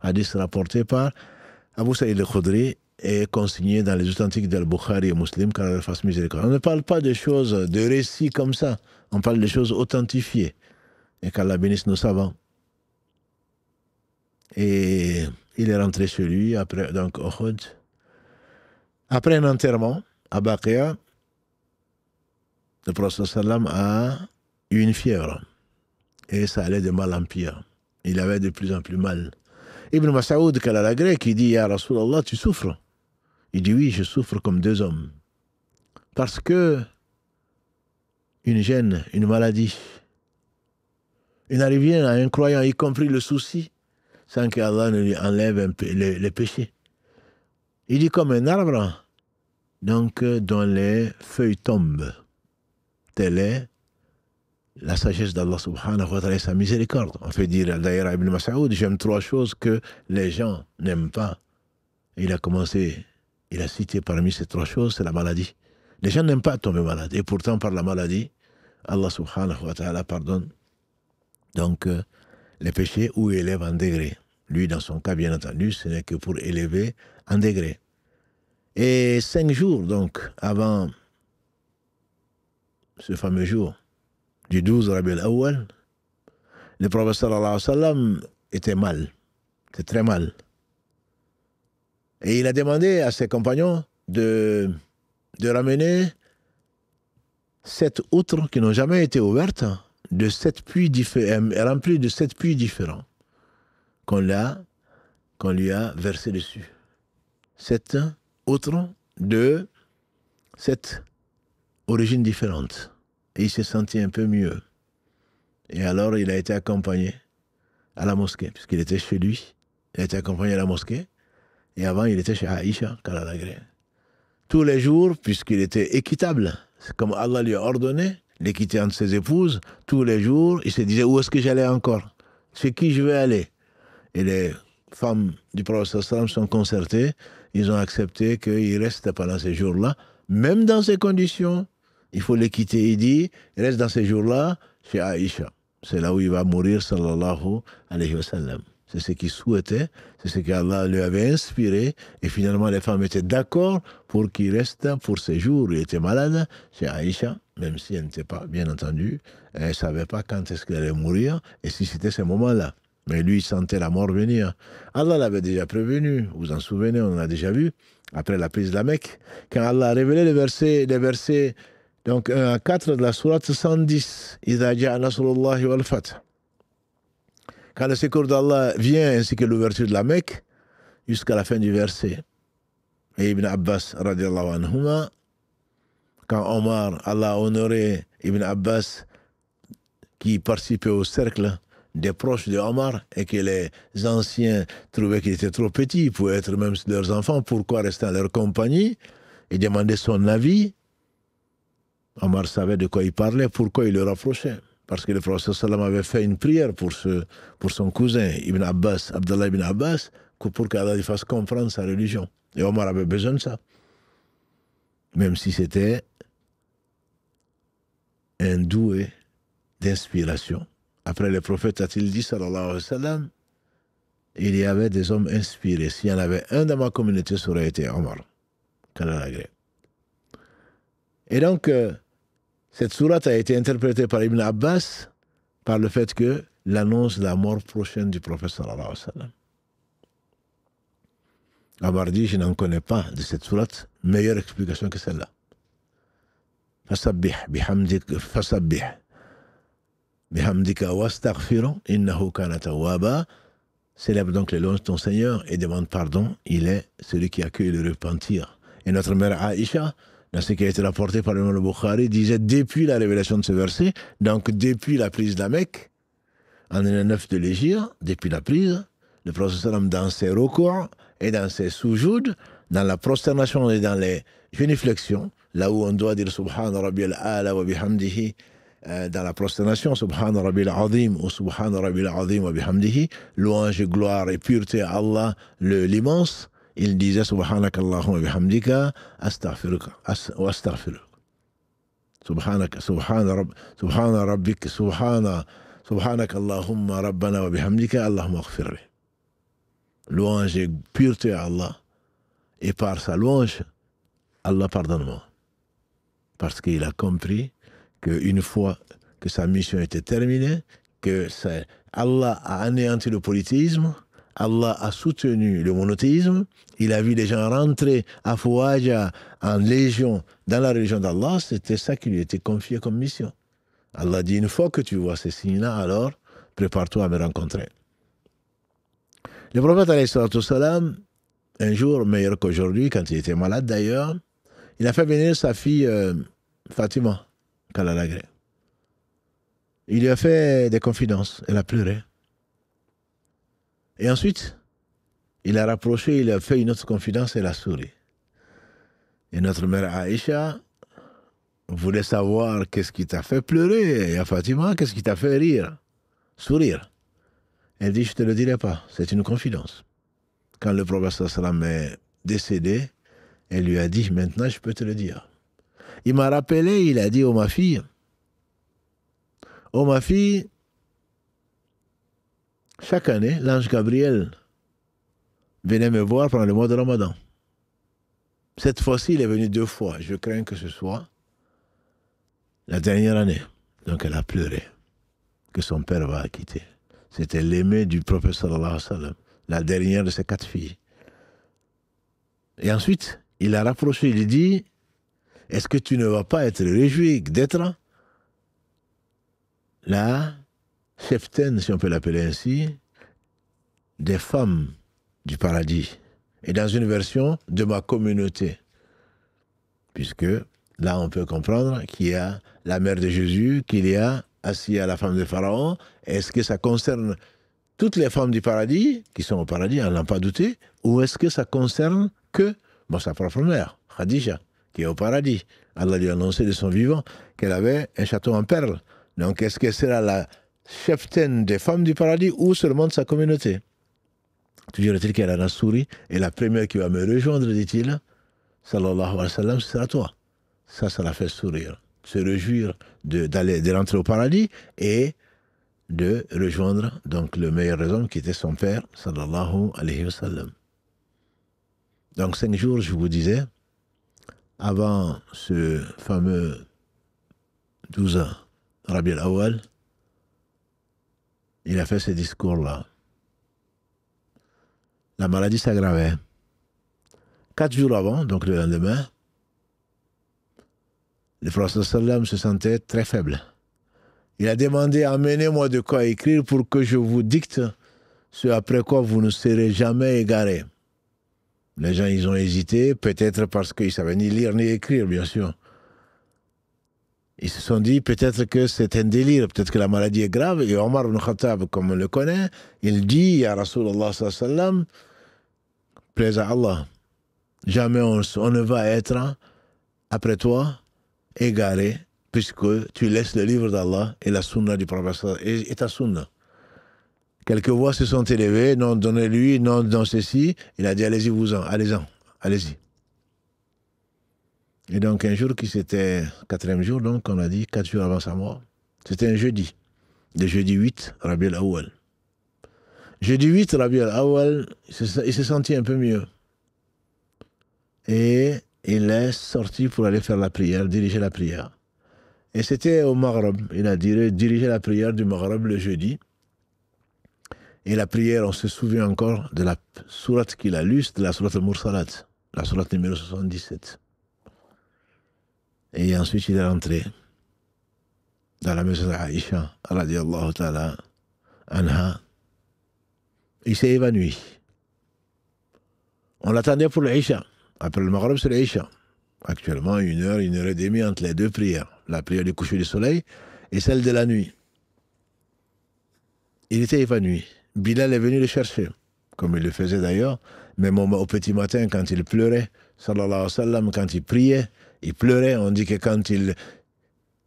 Hadith rapporté par Abu Saïd al-Khudri est consigné dans les authentiques d'Al-Bukhari et Muslim qu'Allah fasse miséricorde. On ne parle pas de choses, de récits comme ça. On parle de choses authentifiées. Et qu'Allah bénisse nos savants. Et il est rentré chez lui après donc Uhud. Après un enterrement à Baqiya, le prophète sallam a eu une fièvre. Et ça allait de mal en pire. Il avait de plus en plus mal. Ibn Mas'ud, la grecque, il dit, Ya Rasulallah, tu souffres? Il dit, oui, je souffre comme deux hommes. Parce que une gêne, une maladie, il n'arrive rien à un croyant, y compris le souci, sans qu'Allah ne lui enlève les péchés. Il dit comme un arbre, donc dont les feuilles tombent. Telle est la sagesse d'Allah subhanahu wa ta'ala et sa miséricorde. On fait dire d'ailleurs à Ibn Mas'ud, j'aime trois choses que les gens n'aiment pas. Il a cité parmi ces trois choses, c'est la maladie. Les gens n'aiment pas tomber malade. Et pourtant, par la maladie, Allah subhanahu wa ta'ala pardonne donc les péchés ou élève en degré. Lui, dans son cas, bien entendu, ce n'est que pour élever en degré. Et 5 jours, donc, avant ce fameux jour du 12 Rabi al-Awwal, le prophète sallallahu alayhi wa sallam était mal, était très mal. Et il a demandé à ses compagnons de ramener 7 outres qui n'ont jamais été ouvertes, de 7 puits remplis de 7 puits différents, qu'on lui a versé dessus. 7 outres de 7 origines différentes. Et il s'est senti un peu mieux. Et alors, il a été accompagné à la mosquée, puisqu'il était chez lui. Il a été accompagné à la mosquée. Et avant, il était chez Aïcha, qu'Allah l'agrée. Tous les jours, puisqu'il était équitable, c'est comme Allah lui a ordonné l'équité entre ses épouses, tous les jours, il se disait, où est-ce que j'allais encore? Chez qui je vais aller? Et les femmes du prophète sallam sont concertées, ils ont accepté qu'il reste pendant ces jours-là, même dans ces conditions, il faut les quitter. Il dit, il reste dans ces jours-là chez Aïcha. C'est là où il va mourir, sallallahu alayhi wa sallam. C'est ce qu'il souhaitait, c'est ce qu'Allah lui avait inspiré, et finalement les femmes étaient d'accord pour qu'il reste pour ces jours. Il était malade chez Aïcha, même si elle n'était pas, bien entendu, elle ne savait pas quand est-ce qu'elle allait mourir, et si c'était ce moment-là. Mais lui, il sentait la mort venir. Allah l'avait déjà prévenu, vous vous en souvenez, on l'a déjà vu, après la prise de la Mecque, quand Allah a révélé les versets donc 1 à 4 de la sourate 110, Idha ja'a nasrullahi wal fath. Quand le secours d'Allah vient, ainsi que l'ouverture de la Mecque, jusqu'à la fin du verset. Et Ibn Abbas, radiallahu anhuma, quand Omar, Allah a honoré Ibn Abbas, qui participait au cercle des proches de Omar, et que les anciens trouvaient qu'il était trop petit, ils pouvaient être même leurs enfants, pourquoi rester en leur compagnie, et demander son avis. Omar savait de quoi il parlait, pourquoi il le rapprochait. Parce que le prophète sallam avait fait une prière pour son cousin, Ibn Abbas, Abdallah ibn Abbas, pour qu'Allah lui fasse comprendre sa religion. Et Omar avait besoin de ça. Même si c'était un doué d'inspiration. Après, le prophète a-t-il dit, sallallahu alayhi wa sallam, il y avait des hommes inspirés. S'il y en avait un dans ma communauté, ça aurait été Omar. Qu'Allah l'agrée. Et donc, cette sourate a été interprétée par Ibn Abbas par le fait que l'annonce de la mort prochaine du prophète sallallahu alayhi wa sallam. Omar dit, je n'en connais pas de cette sourate meilleure explication que celle-là. Fasabbih bihamdika wastaghfiru innahu kana tawwaba. Célèbre donc les louanges de ton Seigneur et demande pardon. Il est celui qui accueille le repentir. Et notre mère Aïcha, dans ce qui a été rapporté par le Bukhari, disait depuis la révélation de ce verset, donc depuis la prise de la Mecque, en l'année 9 de l'Hégire, depuis la prise, le prophète sallam dans ses recours et dans ses soujouds, dans la prosternation et dans les génuflexions, là où on doit dire Subhana Rabbil A'la wa bihamdihi, dans la prosternation, Subhana Rabbil Azim ou Subhana Rabbil Azim wa bihamdihi, louange, gloire et pureté à Allah, l'immense, il disait Subhanaka Allahumma bihamdika astaghfiruka wa astaghfiruka. Subhana rabbik, Subhanaka Allahumma rabbana wa bihamdika Allahumma aghfirli. Louange et pureté à Allah Et par sa louange, Allah pardonne-moi. Parce qu'il a compris qu'une fois que sa mission était terminée, Allah a anéanti le polythéisme, Allah a soutenu le monothéisme, il a vu les gens rentrer à Fouaja en légion dans la religion d'Allah, c'était ça qui lui était confié comme mission. Allah dit, une fois que tu vois ces signes-là, alors prépare-toi à me rencontrer. Le prophète, alayhi salatu wassalam, un jour, meilleur qu'aujourd'hui, quand il était malade d'ailleurs, il a fait venir sa fille Fatima, Kalalagré. Il lui a fait des confidences, elle a pleuré. Et ensuite, il a rapproché, il a fait une autre confidence, elle a souri. Et notre mère Aïcha voulait savoir qu'est-ce qui t'a fait pleurer, et Fatima, qu'est-ce qui t'a fait rire, sourire. Elle dit, je ne te le dirai pas, c'est une confidence. Quand le prophète sallam est décédé, elle lui a dit, maintenant je peux te le dire. Il m'a rappelé, il a dit, oh ma fille, chaque année, l'ange Gabriel venait me voir pendant le mois de Ramadan. Cette fois-ci, il est venu 2 fois. Je crains que ce soit la dernière année. Donc elle a pleuré que son père va la quitter. C'était l'aimé du prophète sallallahu alayhi wa sallam, la dernière de ses 4 filles. Et ensuite, il a rapproché, il dit, est-ce que tu ne vas pas être réjoui d'être la cheftaine, si on peut l'appeler ainsi, des femmes du paradis, et dans une version de ma communauté, puisque là on peut comprendre qu'il y a la mère de Jésus, qu'il y a assis à la femme de Pharaon. Est-ce que ça concerne toutes les femmes du paradis qui sont au paradis, on n'en a pas douté, ou est-ce que ça concerne que sa propre mère, Khadija, qui est au paradis? Allah lui a annoncé de son vivant qu'elle avait un château en perles. Donc est-ce que sera la cheftaine des femmes du paradis ou seulement de sa communauté? Toujours est-il qu'elle en a souri, et la première qui va me rejoindre, dit-il, sallallahu alayhi wa sallam, ce sera toi. Ça l'a fait sourire, se réjouir de rentrer au paradis et de rejoindre donc le meilleur des hommes qui était son père, sallallahu alayhi wa sallam. Donc 5 jours, je vous disais, avant ce fameux 12 ans, Rabi al-Awwal, il a fait ce discours-là. La maladie s'aggravait. 4 jours avant, donc le lendemain, le prophète sallam se sentait très faible. Il a demandé, amenez-moi de quoi écrire pour que je vous dicte ce après quoi vous ne serez jamais égarés. Les gens, ils ont hésité, peut-être parce qu'ils ne savaient ni lire ni écrire, bien sûr. Ils se sont dit, peut-être que c'est un délire, peut-être que la maladie est grave. Et Omar ibn Khattab, comme on le connaît, il dit, Ya Rasulallah sallam, plaise à Allah, jamais on ne va être, après toi, égaré, puisque tu laisses le livre d'Allah et la sunna du prophète et ta sunna. Quelques voix se sont élevées, non, donnez-lui, non, dans ceci. Il a dit, allez-y, allez-y. Et donc, un jour qui c'était 4e jour, donc on a dit 4 jours avant sa mort. C'était un jeudi, le jeudi 8, Rabi al-Awwal. Jeudi 8, Rabi al-Awwal, il s'est senti un peu mieux. Et il est sorti pour aller faire la prière, diriger la prière. Et c'était au Maghreb. Il a dirigé la prière du Maghreb le jeudi. Et la prière, on se souvient encore de la sourate qu'il a lue, de la sourate al-Mursalat, la sourate numéro 77. Et ensuite, il est rentré dans la maison d'Aïcha, radiyallahu ta'ala anha. Il s'est évanoui. On l'attendait pour l'Aïcha. Après le Maghreb, c'est l'Aïcha. Actuellement, 1 heure, 1 heure et demie entre les 2 prières. La prière du coucher du soleil et celle de la nuit. Il était évanoui. Bilal est venu le chercher, comme il le faisait d'ailleurs, même au petit matin quand il pleurait, sallallahu alayhi wa sallam, quand il priait, il pleurait. On dit que quand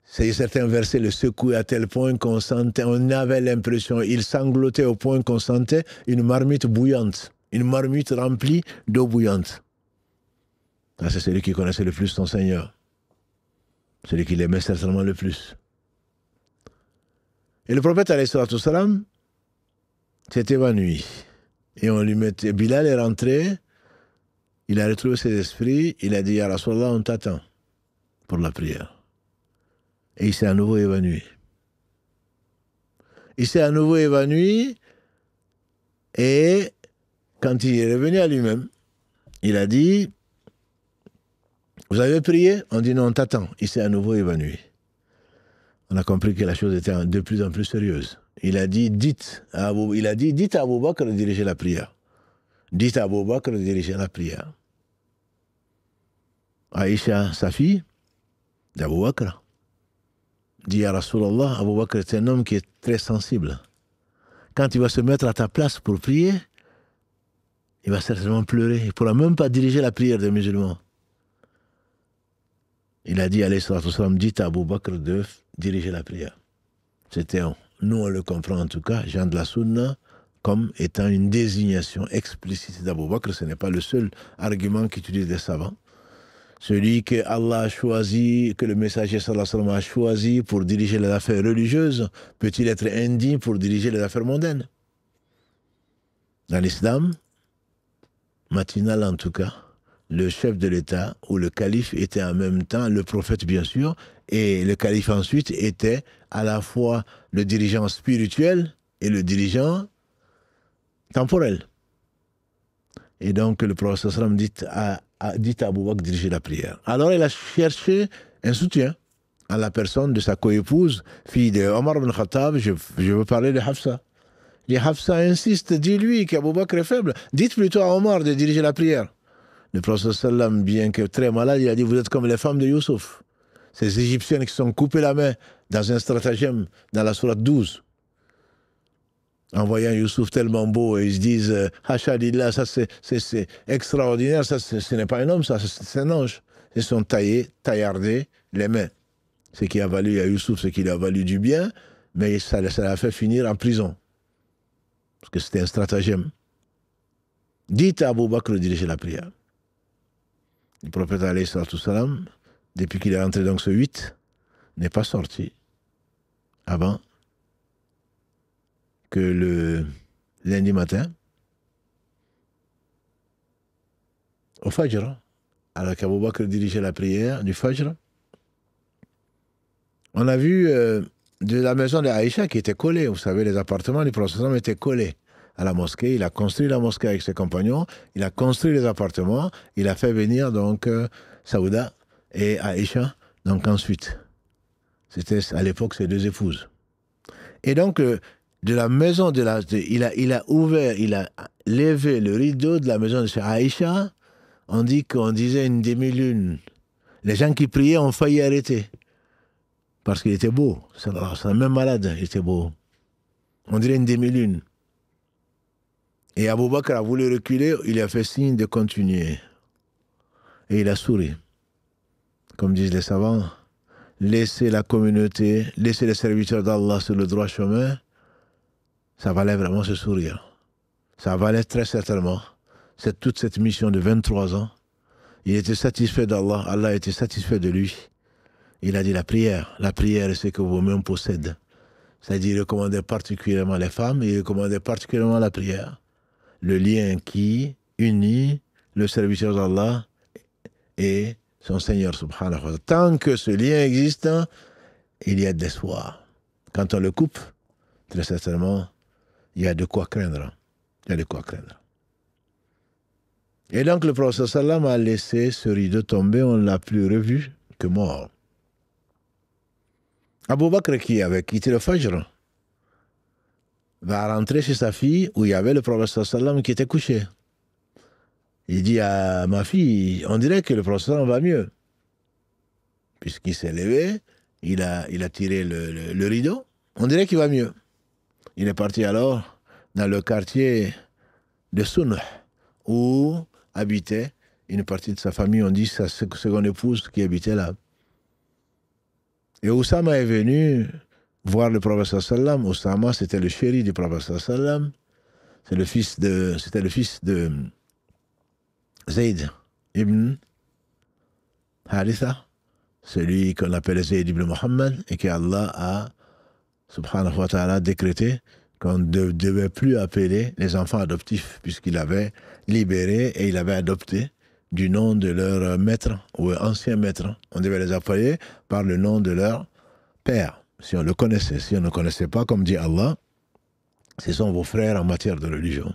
certains versets le secouaient à tel point qu'on sentait, on avait l'impression, il sanglotait au point qu'on sentait une marmite bouillante, une marmite remplie d'eau bouillante. Ça, c'est celui qui connaissait le plus son Seigneur, celui qui l'aimait certainement le plus. Et le prophète, alayhi salatu wassalam, s'est évanoui. Et on lui mettait, Bilal est rentré, Il a retrouvé ses esprits, il a dit, Ya Rasulallah, on t'attend pour la prière. Et il s'est à nouveau évanoui. Il s'est à nouveau évanoui et quand il est revenu à lui-même, il a dit, vous avez prié? On dit non, on t'attend. Il s'est à nouveau évanoui. On a compris que la chose était de plus en plus sérieuse. Il a dit, dites à Abou Bakr de diriger la prière. Dites à Abou Bakr de diriger la prière. Aïcha, sa fille, d'Abou Bakr, dit Ya Rasulallah, Abou Bakr est un homme qui est très sensible. Quand il va se mettre à ta place pour prier, il va certainement pleurer. Il ne pourra même pas diriger la prière des musulmans. Il a dit, alayhi salatu wassalam, dites à Abou Bakr de diriger la prière. Nous on le comprend en tout cas, gens de la Sunna, comme étant une désignation explicite d'Abou Bakr. Ce n'est pas le seul argument qu'utilisent les savants. Celui que Allah a choisi, que le messager sallallahu alayhi wa sallam a choisi pour diriger les affaires religieuses, peut-il être indigne pour diriger les affaires mondaines? Dans l'islam, matinal en tout cas, le chef de l'État ou le calife était en même temps le prophète bien sûr, et le calife ensuite était à la fois le dirigeant spirituel et le dirigeant temporel. Et donc le prophète sallam dit à Abou Bakr de diriger la prière. Alors il a cherché un soutien à la personne de sa coépouse, fille de Omar ibn Khattab, je veux parler de Hafsa. Et Hafsa insiste, dis-lui qu'Abou Bakr est faible, dites plutôt à Omar de diriger la prière. Le prophète sallam, bien que très malade, il a dit, vous êtes comme les femmes de Youssouf. Ces Égyptiennes qui se sont coupées la main dans un stratagème dans la sourate 12. En voyant Youssouf tellement beau, et ils se disent, Hachadillah, ça c'est extraordinaire, ça ce n'est pas un homme, ça c'est un ange. Ils sont taillardés les mains. Ce qui a valu à Youssouf, ce qui lui a valu du bien, mais ça l'a fait finir en prison. Parce que c'était un stratagème. Dites à Abou Bakr de diriger la prière. Le prophète alayhi salatu salam, depuis qu'il est rentré dans ce 8, n'est pas sorti avant que le lundi matin, au Fajr, alors qu'Abou Bakr dirigeait la prière du Fajr, on a vu de la maison d'Aïcha qui était collée. Vous savez, les appartements du prophète étaient collés à la mosquée. Il a construit la mosquée avec ses compagnons, il a construit les appartements, il a fait venir donc Saouda et Aïcha, donc ensuite. C'était à l'époque ses deux épouses. Et donc, de la maison il a ouvert, il a levé le rideau de la maison de chez Aïcha. On dit qu'on disait une demi-lune. Les gens qui priaient ont failli arrêter. Parce qu'il était beau. C'est même malade, il était beau. On dirait une demi-lune. Et Abou Bakr a voulu reculer, il a fait signe de continuer. Et il a souri. Comme disent les savants, laisser la communauté, laisser les serviteurs d'Allah sur le droit chemin, ça valait vraiment ce sourire. Ça valait très certainement toute cette mission de 23 ans. Il était satisfait d'Allah, Allah était satisfait de lui. Il a dit la prière est ce que vos mains possèdent. C'est-à-dire, il recommandait particulièrement les femmes, il recommandait particulièrement la prière. Le lien qui unit le serviteur d'Allah et son Seigneur subhanahu wa ta'ala. Tant que ce lien existe, il y a de l'espoir. Quand on le coupe, très certainement, il y a de quoi craindre. Il y a de quoi craindre. Et donc le prophète sallam a laissé ce rideau tomber, on ne l'a plus revu que mort. Abou Bakr, qui avait quitté le Fajr, va rentrer chez sa fille où il y avait le prophète sallam qui était couché. Il dit à ma fille, on dirait que le prophète sallam va mieux. Puisqu'il s'est levé, il a tiré le rideau, on dirait qu'il va mieux. Il est parti alors dans le quartier de Sunn, où habitait une partie de sa famille, on dit sa seconde épouse qui habitait là. Et Oussama est venu voir le prophète sallam. Oussama, c'était le chéri du prophète sallam. C'était le fils de Zayd ibn Haritha, celui qu'on appelle Zayd ibn Muhammad, et que Allah a, subhanahu wa ta'ala, décrété qu'on ne devait plus appeler les enfants adoptifs, puisqu'il avait libéré et il avait adopté du nom de leur maître ou ancien maître. On devait les appeler par le nom de leur père, si on le connaissait. Si on ne connaissait pas, comme dit Allah, ce sont vos frères en matière de religion.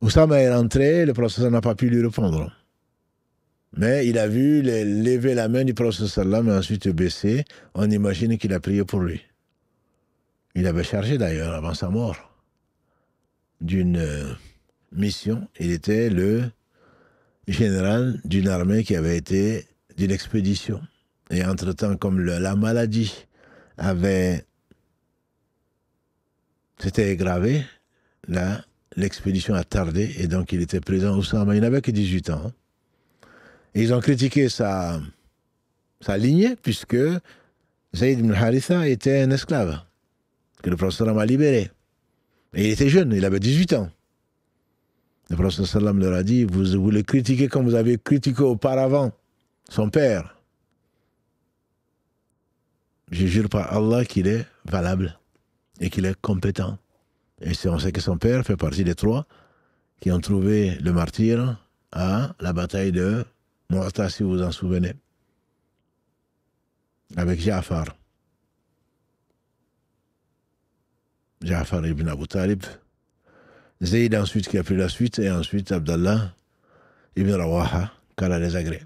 Oussama est rentré, le prophète n'a pas pu lui répondre. Mais il a vu lever la main du prophète sallam et ensuite baisser. On imagine qu'il a prié pour lui. Il avait chargé d'ailleurs, avant sa mort, d'une mission. Il était le général d'une armée qui avait été d'une expédition. Et entre-temps, comme la maladie s'était aggravée, là, l'expédition a tardé et donc il était présent au Oussama. Il n'avait que 18 ans. Et ils ont critiqué sa lignée, puisque Zayd ibn Haritha était un esclave que le prophète a libéré. Et il était jeune, il avait 18 ans. Le prophète leur a dit, vous le critiquez comme vous avez critiqué auparavant son père. Je jure par Allah qu'il est valable et qu'il est compétent. Et on sait que son père fait partie des 3 qui ont trouvé le martyr à la bataille de Mu'ta, si vous vous en souvenez, avec Ja'far ibn Abu Talib, Zayd ensuite qui a pris la suite, et ensuite Abdallah ibn Rawaha, qu'Allah les agrée.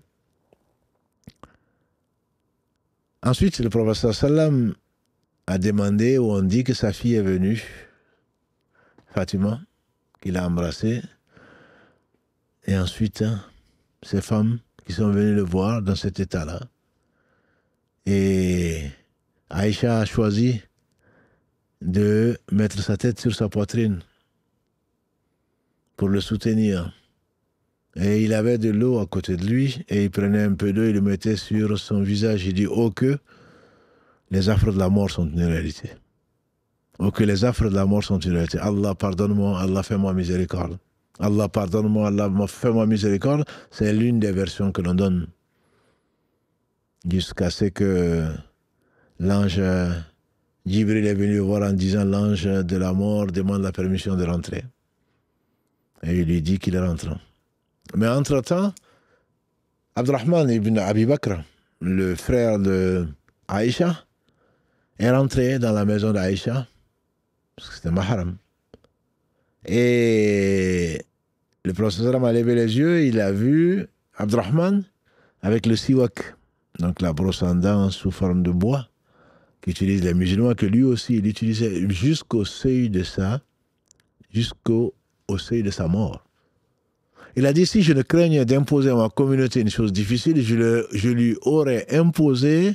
Ensuite, le prophète sallam a demandé, ou on dit que sa fille est venue, Fatima, qu'il a embrassée, et ensuite ces femmes qui sont venues le voir dans cet état-là. Et Aïcha a choisi de mettre sa tête sur sa poitrine pour le soutenir. Et il avait de l'eau à côté de lui, et il prenait un peu d'eau, il le mettait sur son visage. Il dit, oh que les affres de la mort sont une réalité. Oh que les affres de la mort sont une réalité. Allah pardonne-moi, Allah fais-moi miséricorde. Allah pardonne-moi, Allah fais-moi miséricorde. C'est l'une des versions que l'on donne. Jusqu'à ce que l'ange Jibril est venu voir en disant, l'ange de la mort demande la permission de rentrer. Et il lui dit qu'il est rentrant. Mais entre-temps, Abdurrahman ibn Abi Bakr, le frère de Aïcha, est rentré dans la maison d'Aïcha, parce que c'était mahram. Et le prophète a levé les yeux, il a vu Abdurrahman avec le siwak, donc la brosse à dents sous forme de bois, qu'utilisent les musulmans, que lui aussi il utilisait jusqu'au seuil de sa mort. Il a dit, si je ne craignais d'imposer à ma communauté une chose difficile, je lui aurais imposé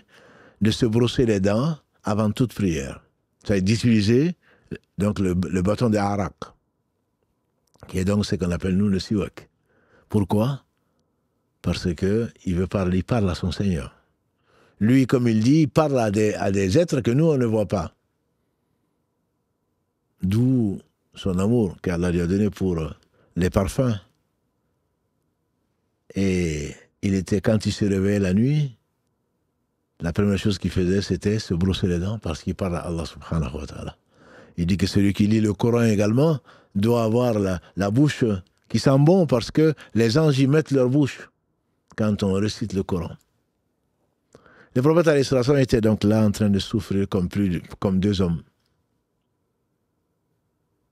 de se brosser les dents avant toute prière. C'est d'utiliser donc le bâton de Arak, qui est donc ce qu'on appelle nous le siwak. Pourquoi? Parce qu'il parle à son Seigneur. Lui, comme il dit, il parle à des êtres que nous, on ne voit pas. D'où son amour qu'Allah lui a donné pour les parfums. Et quand il se réveillait la nuit, la première chose qu'il faisait, c'était se brosser les dents parce qu'il parle à Allah subhanahu wa ta'ala. Il dit que celui qui lit le Coran également doit avoir la bouche qui sent bon parce que les anges y mettent leur bouche quand on récite le Coran. Le prophète alayhi salam était donc là en train de souffrir comme 2 hommes.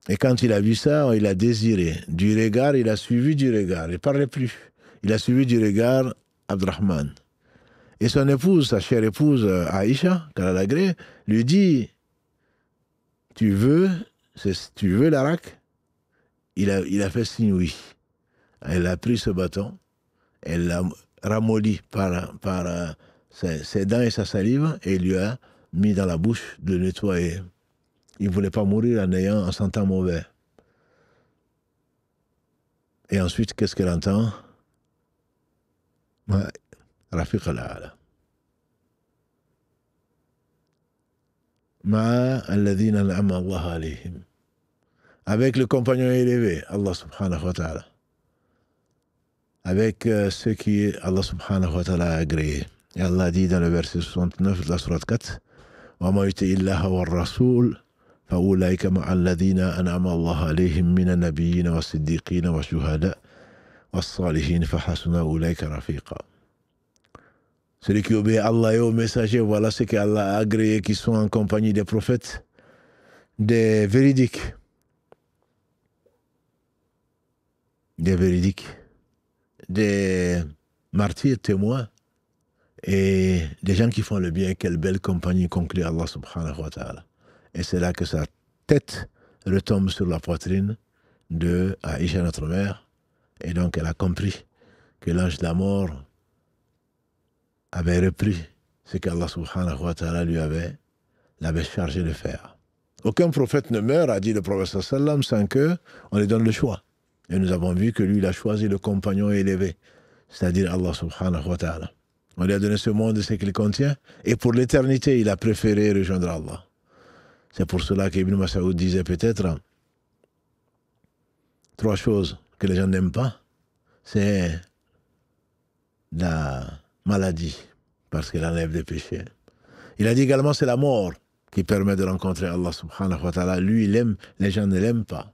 Et quand il a vu ça, il a désiré. Du regard, il a suivi du regard. Il ne parlait plus. Il a suivi du regard Abdurrahman. Et son épouse, sa chère épouse Aïcha, qu'Allah l'agrée, lui dit, tu veux l'arak? Il a fait signe oui. Elle a pris ce bâton, elle l'a ramolli par ses dents et sa salive, et il lui a mis dans la bouche de le nettoyer. Il ne voulait pas mourir en sentant mauvais. Et ensuite, qu'est-ce qu'elle entend? Rafiq al-A'la. Ma'a alladhina an'ama Allah alayhim. Avec le compagnon élevé, Allah subhanahu wa ta'ala. Avec ceux qui Allah subhanahu wa ta'ala a agréé. Et Allah dit dans le verset 69 de la sourate 4, وَمَا يُطِعِ اللَّهَ وَالرَّسُولَ فَأُولَٰئِكَ مَعَ الَّذِينَ أَنْعَمَ اللَّهُ عَلَيْهِم مِّنَ النَّبِيِّينَ وَالصِّدِّيقِينَ وَالشُّهَدَاءِ والصالحين فحسن أولئك رفيقا. Celui qui obéit à Allah et aux messagers, voilà ce qu'Allah a agréé, qui sont en compagnie des prophètes, des véridiques, des martyrs, témoins, et des gens qui font le bien. Quelle belle compagnie, conclut Allah subhanahu wa ta'ala. Et c'est là que sa tête retombe sur la poitrine de Aïcha, notre mère, et donc elle a compris que l'ange de la mort avait repris ce qu'Allah subhanahu wa ta'ala l'avait chargé de faire. Aucun prophète ne meurt, a dit le prophète sallam, sans qu'on lui donne le choix. Et nous avons vu que lui, il a choisi le compagnon élevé, c'est-à-dire Allah subhanahu wa ta'ala. On lui a donné ce monde et ce qu'il contient, et pour l'éternité, il a préféré rejoindre Allah. C'est pour cela qu'Ibn Mas'ud disait peut-être 3 choses que les gens n'aiment pas. C'est la maladie, parce qu'elle enlève des péchés. Il a dit également c'est la mort qui permet de rencontrer Allah subhanahu wa ta'ala. Lui, il aime, les gens ne l'aiment pas.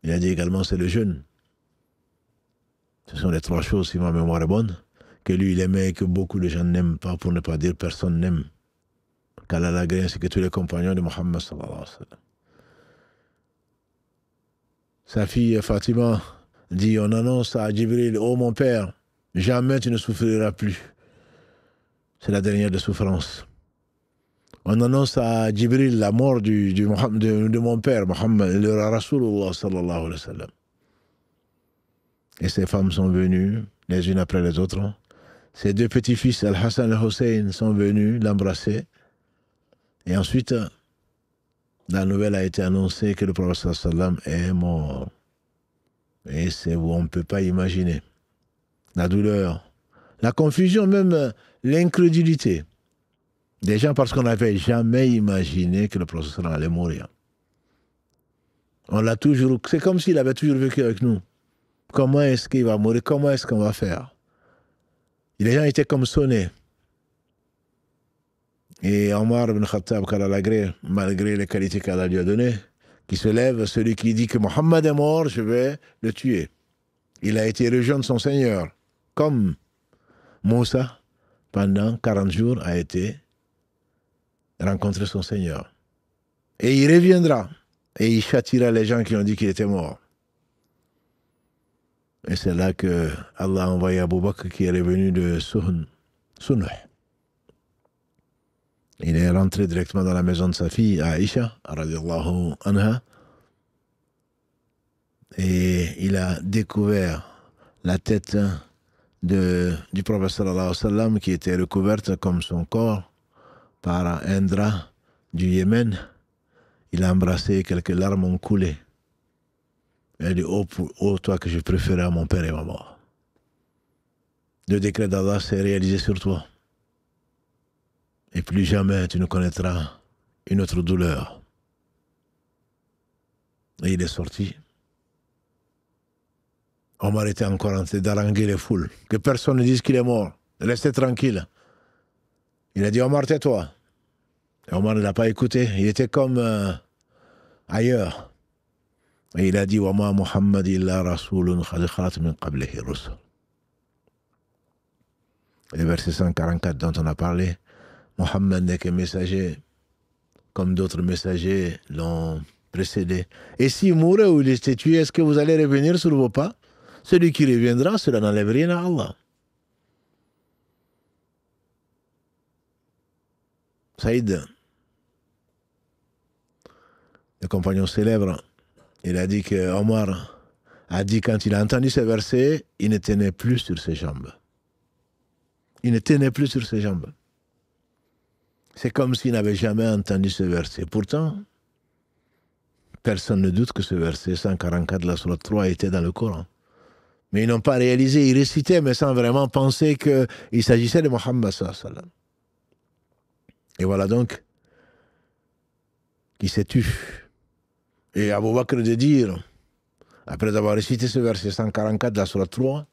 Il a dit également c'est le jeûne. Ce sont les 3 choses, si ma mémoire est bonne, que lui, il aimait et que beaucoup de gens n'aiment pas, pour ne pas dire personne n'aime. Qu'Allah l'agrée ainsi que tous les compagnons de Muhammad sallallahu alayhi wa sallam. Sa fille Fatima dit, on annonce à Jibril, oh mon père, jamais tu ne souffriras plus. C'est la dernière des souffrances. On annonce à Jibril la mort de mon père, Muhammad, le Rasulullah sallallahu alayhi wa sallam. Et ces femmes sont venues, les unes après les autres. Ses 2 petits-fils, Al-Hassan et Al-Hussein, sont venus l'embrasser. Et ensuite, la nouvelle a été annoncée que le prophète sallam est mort. Et c'est où on ne peut pas imaginer la douleur, la confusion, même l'incrédulité des gens, parce qu'on n'avait jamais imaginé que le prophète sallam allait mourir. On l'a toujours, c'est comme s'il avait toujours vécu avec nous. Comment est-ce qu'il va mourir? Comment est-ce qu'on va faire? Et les gens étaient comme sonnés. Et Omar ibn Khattab, malgré les qualités qu'Allah lui a données, qui se lève, celui qui dit que Mohammed est mort, je vais le tuer. Il a été rejoindre son Seigneur, comme Moussa, pendant 40 jours, a été rencontrer son Seigneur. Et il reviendra, et il châtira les gens qui ont dit qu'il était mort. Et c'est là que Allah a envoyé Abu Bakr, qui est revenu de Sunuh. Il est rentré directement dans la maison de sa fille, Aïcha, radiallahu anha, et il a découvert la tête du prophète sallallahu alayhi wa sallam, qui était recouverte comme son corps par un drap du Yémen. Il a embrassé, quelques larmes ont coulé. Il a dit, oh toi que je préférais à mon père et ma mort. Le décret d'Allah s'est réalisé sur toi. Et plus jamais tu ne connaîtras une autre douleur. Et il est sorti. Omar était encore en train d'haranguer les foules. Que personne ne dise qu'il est mort. Restez tranquille. Il a dit, Omar, tais-toi. Et Omar ne l'a pas écouté. Il était comme ailleurs. Et il a dit, Wama Muhammad illa rasulun khad khalat min qablihi rusul. Le verset 144 dont on a parlé, Mohammed n'est qu'un messager, comme d'autres messagers l'ont précédé. Et s'il mourait ou il était tué, est-ce que vous allez revenir sur vos pas? Celui qui reviendra, cela n'enlève rien à Allah. Saïd, le compagnon célèbre, il a dit que Omar a dit quand il a entendu ces versets, il ne tenait plus sur ses jambes. Il ne tenait plus sur ses jambes. C'est comme s'il n'avait jamais entendu ce verset. Pourtant, personne ne doute que ce verset 144 de la Sourate 3 était dans le Coran. Mais ils n'ont pas réalisé, ils récitaient, mais sans vraiment penser qu'il s'agissait de Mohammed sallallahu alayhi wa sallam. Et voilà donc qui s'est tu. Et Abu Bakr de dire, après avoir récité ce verset 144 de la Sourate 3,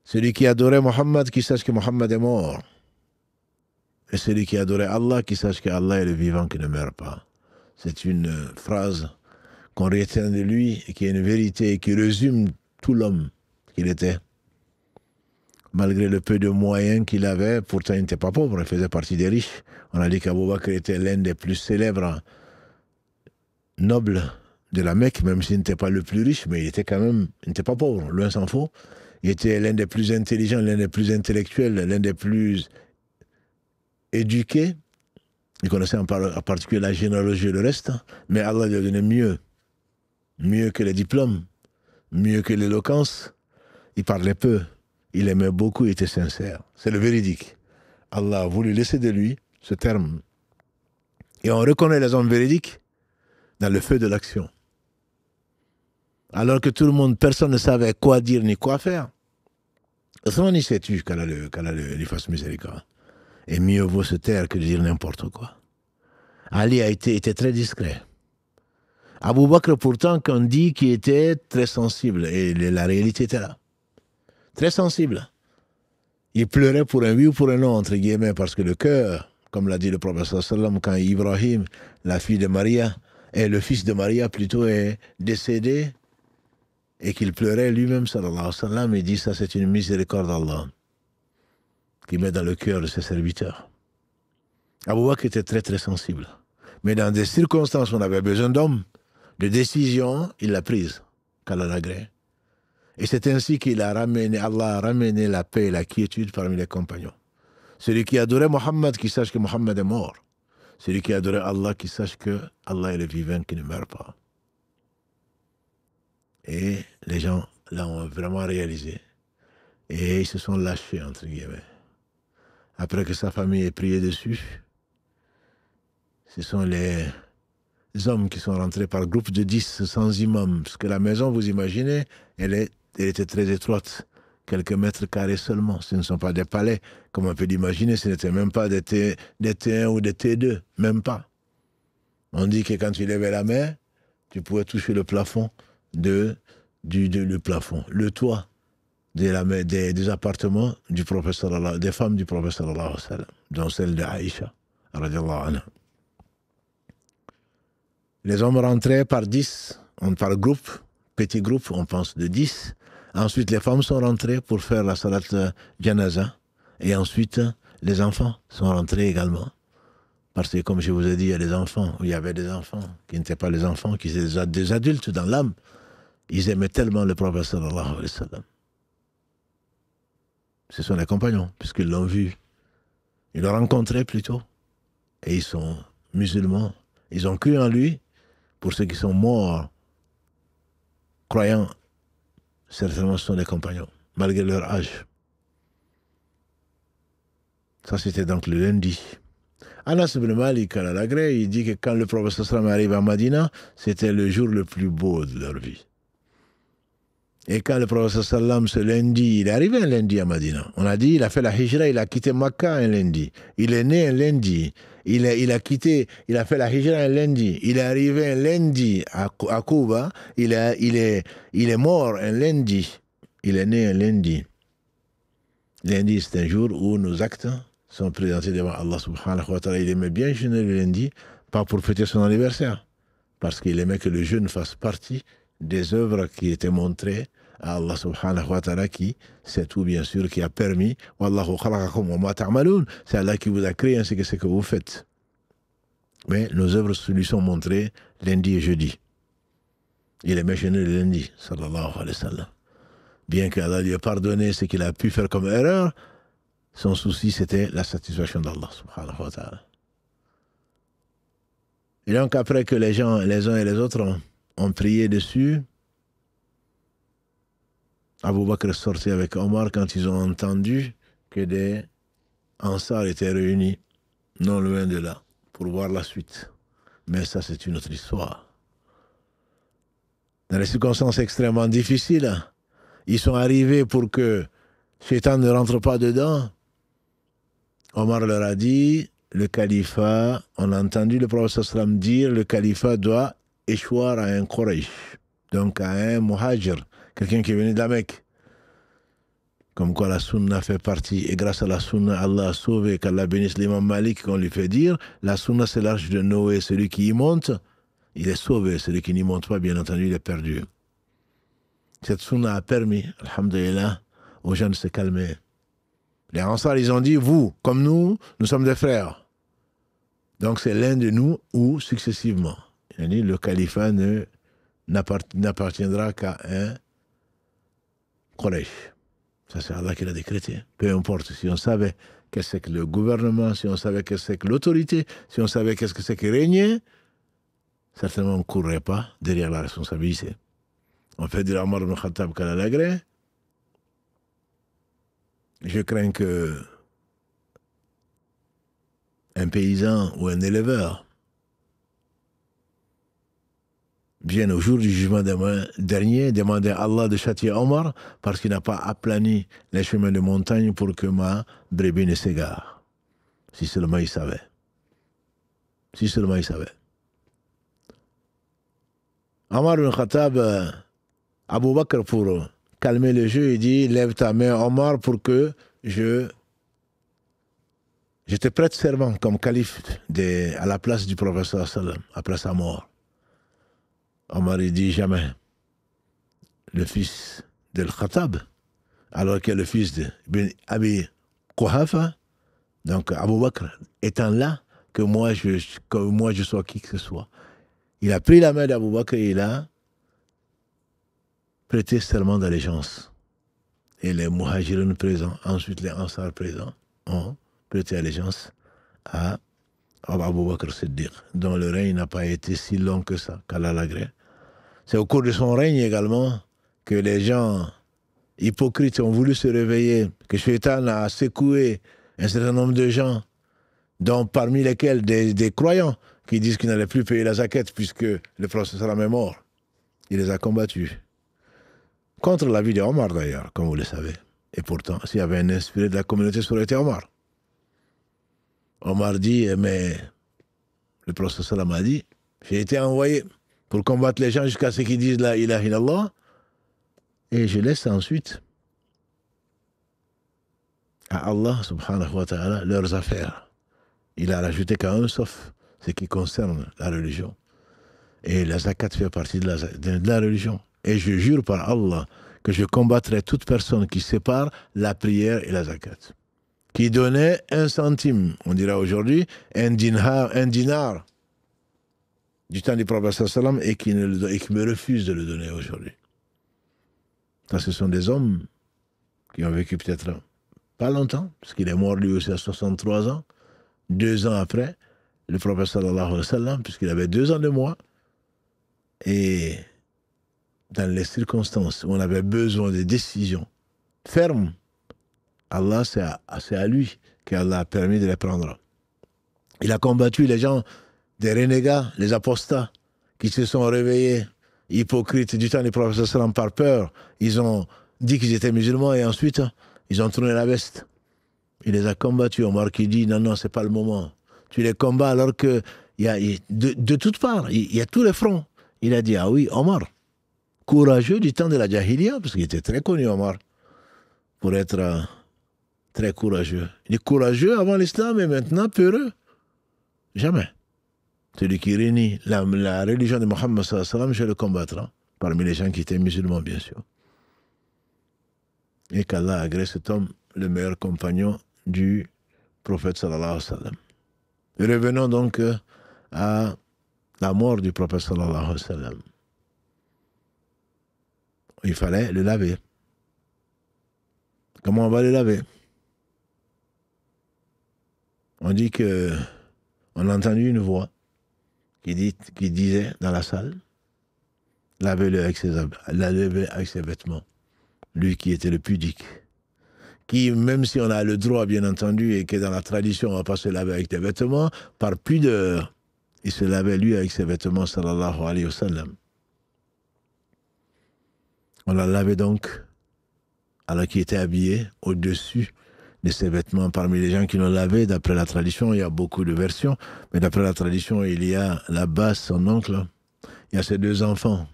celui qui adorait Mohammed, qui sache que Mohammed est mort. Et celui qui adorait Allah, qui sache que Allah est le vivant qui ne meurt pas. C'est une phrase qu'on retient de lui et qui est une vérité et qui résume tout l'homme qu'il était. Malgré le peu de moyens qu'il avait, pourtant il n'était pas pauvre, il faisait partie des riches. On a dit qu'Abou Bakr était l'un des plus célèbres nobles de la Mecque, même s'il n'était pas le plus riche, mais il était quand même, il n'était pas pauvre, loin s'en faut. Il était l'un des plus intelligents, l'un des plus intellectuels, l'un des plus éduqués. Il connaissait en particulier la généalogie et le reste, mais Allah lui a donné mieux. Mieux que les diplômes, mieux que l'éloquence. Il parlait peu, il aimait beaucoup, il était sincère. C'est le véridique. Allah a voulu laisser de lui ce terme. Et on reconnaît les hommes véridiques dans le feu de l'action. Alors que tout le monde, personne ne savait quoi dire ni quoi faire. Othman, il s'est tué qu'Allah lui fasse miséricorde. Et mieux vaut se taire que de dire n'importe quoi. Ali était très discret. Abou Bakr, pourtant, qu'on dit qu'il était très sensible. Et la réalité était là. Très sensible. Il pleurait pour un oui ou pour un non, entre guillemets, parce que le cœur, comme l'a dit le prophète sallam, quand Ibrahim, la fille de Maria, et le fils de Maria plutôt, est décédé, et qu'il pleurait lui-même, sallallahu alayhi wa sallam, il dit ça c'est une miséricorde d'Allah, qui met dans le cœur de ses serviteurs. Abou Bakr était très très sensible. Mais dans des circonstances où on avait besoin d'hommes, de décision, il l'a prise, qu'Allah l'agrée. Et c'est ainsi Allah a ramené la paix et la quiétude parmi les compagnons. Celui qui adorait Mohammed, qui sache que Mohammed est mort. Celui qui adorait Allah, qui sache que Allah est le vivant qui ne meurt pas. Et les gens l'ont vraiment réalisé. Et ils se sont lâchés, entre guillemets. Après que sa famille ait prié dessus, ce sont les hommes qui sont rentrés par groupe de 10 sans imam. Parce que la maison, vous imaginez, elle était très étroite. Quelques mètres carrés seulement. Ce ne sont pas des palais, comme on peut l'imaginer. Ce n'était même pas des T1 ou des T2. Même pas. On dit que quand tu levais la main, tu pouvais toucher le plafond le toit des appartements du prophète, des femmes du prophète sallallahu alayhi wa sallam, dont celle de Aïcha, radiallahu anha. Les hommes rentraient par 10, par groupe, petit groupe, on pense de 10. Ensuite, les femmes sont rentrées pour faire la salat janaza. Et ensuite, les enfants sont rentrés également. Parce que, comme je vous ai dit, il y avait des enfants qui n'étaient pas les enfants, qui étaient des adultes dans l'âme. Ils aimaient tellement le prophète sallallahu alayhi wa sallam. Ce sont les compagnons, puisqu'ils l'ont vu. Ils l'ont rencontré plutôt. Et ils sont musulmans. Ils ont cru en lui. Pour ceux qui sont morts, croyants, certainement ce sont des compagnons, malgré leur âge. Ça, c'était donc le lundi. Anas ibn Malik al-Agré, il dit que quand le prophète sallam arrive à Madina, c'était le jour le plus beau de leur vie. Et quand le prophète sallam, ce lundi, il est arrivé un lundi à Madina. On a dit, il a fait la hijra, il a quitté Makkah un lundi. Il est né un lundi. Il a fait la hijra un lundi. Il est arrivé un lundi à Cuba. Il est mort un lundi. Il est né un lundi. Lundi, c'est un jour où nos actes sont présentés devant Allah subhanahu wa ta'ala. Il aimait bien jeûner le lundi, pas pour fêter son anniversaire, parce qu'il aimait que le jeûne fasse partie des œuvres qui étaient montrées à Allah subhanahu wa ta'ala, qui, c'est tout bien sûr, qui a permis, Wallahu khalaqakum wa ma ta'maloun, c'est Allah qui vous a créé ainsi que ce que vous faites. Mais nos œuvres lui sont montrées lundi et jeudi. Il aimait jeûner le lundi, sallallahu alayhi wa sallam. Bien qu'Allah lui ait pardonné ce qu'il a pu faire comme erreur, son souci c'était la satisfaction d'Allah subhanahu wa ta'ala. Et donc après que les uns et les autres ont prié dessus, Abou Bakr sortait avec Omar quand ils ont entendu que des Ansar étaient réunis, non loin de là, pour voir la suite. Mais ça, c'est une autre histoire. Dans les circonstances extrêmement difficiles, ils sont arrivés pour que Shaitan ne rentre pas dedans. Omar leur a dit, le califat, on a entendu le prophète sallam dire, le califat doit échoir à un Quraysh, donc à un muhajir, quelqu'un qui est venu de la Mecque. Comme quoi la sunna fait partie, et grâce à la sunna, Allah a sauvé, qu'Allah bénisse l'imam Malik, qu'on lui fait dire, la sunna c'est l'arche de Noé, celui qui y monte, il est sauvé, celui qui n'y monte pas, bien entendu, il est perdu. Cette sunna a permis, alhamdulillah, aux gens de se calmer. Les Ansar, ils ont dit, vous, comme nous sommes des frères. Donc c'est l'un de nous ou successivement. Il a dit, le califat n'appartiendra qu'à un Quraysh. Ça, c'est Allah qui l'a décrété. Peu importe, si on savait qu'est-ce que c'est que le gouvernement, si on savait qu'est-ce que c'est que l'autorité, si on savait qu'est-ce que c'est que régner, certainement on ne courrait pas derrière la responsabilité. On fait dire à Omar ibn Khattab qu'à la gré. Je crains que un paysan ou un éleveur vienne au jour du jugement dernier demander à Allah de châtier Omar parce qu'il n'a pas aplani les chemins de montagne pour que ma brebis ne s'égare. Si seulement il savait. Si seulement il savait. Omar ibn Khattab, Abu Bakr, pour calmer le jeu, il dit, lève ta main, Omar, pour que je te prête serment comme calife à la place du prophète sallam, après sa mort. Omar, il dit, jamais. Le fils de Khattab, alors que le fils de Abi Quhafa, donc Abu Bakr, étant là, que moi je sois qui que ce soit. Il a pris la main d'Abu Bakr et il a prêté serment d'allégeance. Et les Muhajirun présents, ensuite les Ansar présents, ont prêté allégeance à Abu Bakr Siddiq, dont le règne n'a pas été si long que ça, qu'Allah l'agrée. C'est au cours de son règne également que les gens hypocrites ont voulu se réveiller, que Shaitan a secoué un certain nombre de gens, dont parmi lesquels des croyants qui disent qu'ils n'allaient plus payer la zakat puisque le prophète sallam est mort. Il les a combattus. Contre l'avis d'Omar d'ailleurs, comme vous le savez. Et pourtant, s'il y avait un inspiré de la communauté, ça aurait été Omar. Omar dit, mais le prophète sallam a dit, j'ai été envoyé pour combattre les gens jusqu'à ce qu'ils disent la ilaha illallah, et je laisse ensuite à Allah subhanahu wa ta'ala leurs affaires. Il a rajouté qu'à un sauf ce qui concerne la religion. Et la zakat fait partie de la religion. Et je jure par Allah que je combattrai toute personne qui sépare la prière et la zakat. Qui donnait 1 centime, on dira aujourd'hui, un dinar du temps du prophète sallam et qui me refuse de le donner aujourd'hui. Ça, ce sont des hommes qui ont vécu peut-être pas longtemps, parce qu'il est mort lui aussi à 63 ans, 2 ans après le prophète sallallahu alayhi wa sallam, puisqu'il avait 2 ans de moins. Et dans les circonstances où on avait besoin de décisions fermes, Allah, c'est à lui qu'Allah a permis de les prendre. Il a combattu les gens, des renégats, les apostats, qui se sont réveillés, hypocrites du temps du prophète sallam par peur. Ils ont dit qu'ils étaient musulmans et ensuite, ils ont tourné la veste. Il les a combattus. Omar qui dit, non, c'est pas le moment. Tu les combats alors que de toutes parts, il y a tous les fronts. Il a dit, ah oui, Omar, courageux du temps de la Jahiliya, parce qu'il était très connu, Omar, pour être très courageux. Il est courageux avant l'islam et maintenant peureux. Jamais. Celui qui réunit la religion de Mohammed sallallahu alayhi wa sallam, je le combattrai, parmi les gens qui étaient musulmans, bien sûr. Et qu'Allah agrée cet homme le meilleur compagnon du prophète sallallahu alayhi wa sallam. Revenons donc à la mort du prophète sallallahu alayhi wa sallam. Il fallait le laver. Comment on va le laver? On dit que on a entendu une voix qui disait dans la salle, lavez-le avec ses vêtements. Lui qui était le pudique. Qui, même si on a le droit, bien entendu, et que dans la tradition, on ne va pas se laver avec des vêtements, par pudeur, il se lavait lui avec ses vêtements, sallallahu alayhi wa sallam. On l'a lavé donc, alors qu'il était habillé au-dessus de ses vêtements. Parmi les gens qui l'ont lavé, d'après la tradition, il y a beaucoup de versions, mais d'après la tradition, il y a l'Abbas, son oncle, il y a ses 2 enfants,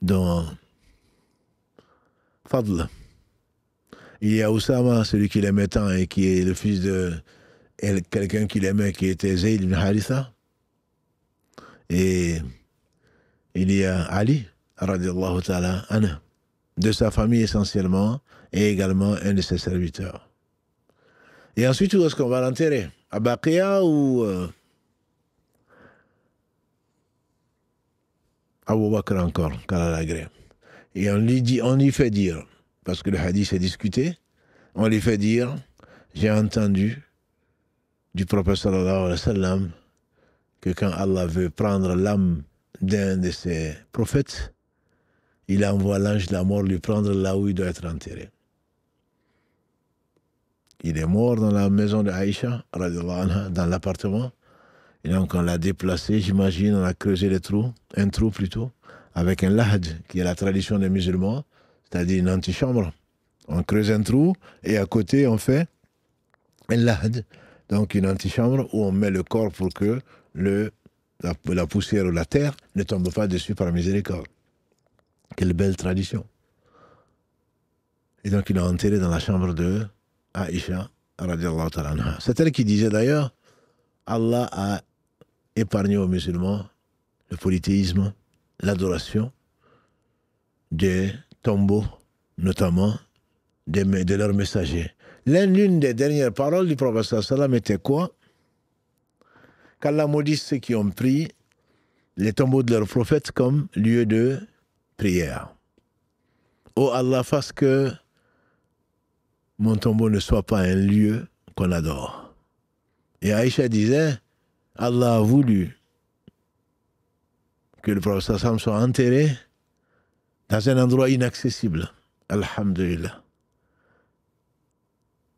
dont Fadl. Il y a Oussama, celui qui l'aimait tant et qui est le fils de quelqu'un qui l'aimait, qui était Zayd ibn Haritha. Et il y a Ali, radiallahu ta'ala anhu, de sa famille essentiellement, et également un de ses serviteurs. Et ensuite, où est-ce qu'on va l'enterrer? À Baqiya ou à Abu Bakr encore, qu'Allah l'agrée. Et on lui fait dire, parce que le hadith est discuté, on lui fait dire, j'ai entendu du prophète sallallahu alayhi wa sallam que quand Allah veut prendre l'âme d'un de ses prophètes, il envoie l'ange de la mort lui prendre là où il doit être enterré. Il est mort dans la maison de Aïcha, dans l'appartement. Et donc on l'a déplacé, j'imagine, on a creusé un trou plutôt, avec un lahd, qui est la tradition des musulmans, c'est-à-dire une antichambre. On creuse un trou et à côté on fait un lahd, donc une antichambre où on met le corps pour que la poussière ou la terre ne tombe pas dessus par miséricorde. Quelle belle tradition. Et donc il est enterré dans la chambre de Aïcha, radiallahu ta'ala anha. C'est elle qui disait d'ailleurs, Allah a épargné aux musulmans le polythéisme, l'adoration des tombeaux, notamment de leurs messagers. L'une des dernières paroles du prophète sallallahu alayhi wa sallam était quoi? Qu'Allah maudisse ceux qui ont pris les tombeaux de leurs prophètes comme lieu de prière. Oh Allah, fasse que mon tombeau ne soit pas un lieu qu'on adore. Et Aïcha disait, Allah a voulu que le prophète sallam soit enterré dans un endroit inaccessible. Alhamdulillah.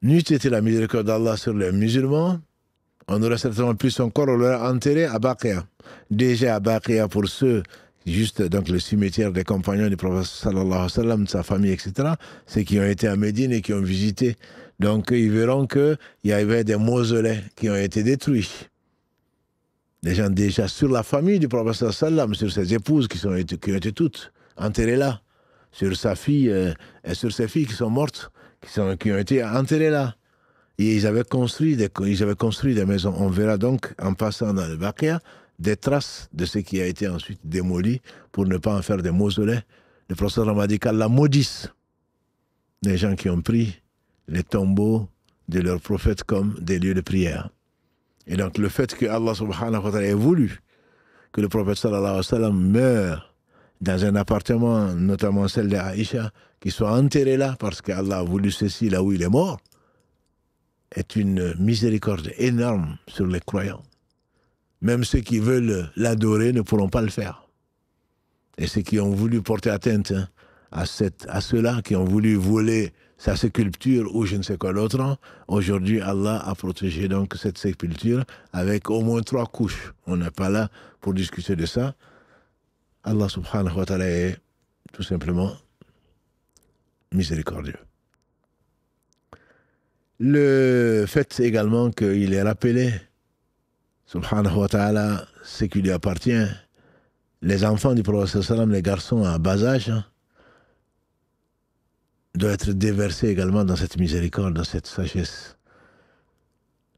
N'eût été la miséricorde d'Allah sur les musulmans, on aurait certainement pu son corps, on l'aurait enterré à Baqiya. Déjà à Baqiya pour ceux, juste donc le cimetière des compagnons du prophète sallallahu alayhi wa sallam, de sa famille, etc., ceux qui ont été à Médine et qui ont visité. Donc ils verront qu'il y avait des mausolées qui ont été détruits. Les gens déjà sur la famille du prophète sallallahu alayhi wa sallam, sur ses épouses qui ont été toutes enterrées là, sur sa fille et sur ses filles qui sont mortes, qui ont été enterrées là. Et ils avaient construit des maisons. On verra donc, en passant dans le Baqiya, des traces de ce qui a été ensuite démoli pour ne pas en faire des mausolées. Le prophète m'a dit qu'Allah maudisse les gens qui ont pris les tombeaux de leurs prophètes comme des lieux de prière. Et donc le fait que Allah subhanahu wa ta'ala ait voulu que le prophète sallallahu alayhi wa sallam meure dans un appartement, notamment celle d'Aïcha, qui soit enterré là parce qu'Allah a voulu ceci là où il est mort, est une miséricorde énorme sur les croyants. Même ceux qui veulent l'adorer ne pourront pas le faire. Et ceux qui ont voulu porter atteinte à ceux-là, qui ont voulu voler sa sépulture ou je ne sais quoi d'autre, aujourd'hui Allah a protégé donc cette sépulture avec au moins 3 couches. On n'est pas là pour discuter de ça. Allah subhanahu wa ta'ala est tout simplement miséricordieux. Le fait également qu'il est rappelé, subhanahu wa ta'ala, ce qui lui appartient, les enfants du prophète sallam, les garçons à bas âge, doivent être déversés également dans cette miséricorde, dans cette sagesse.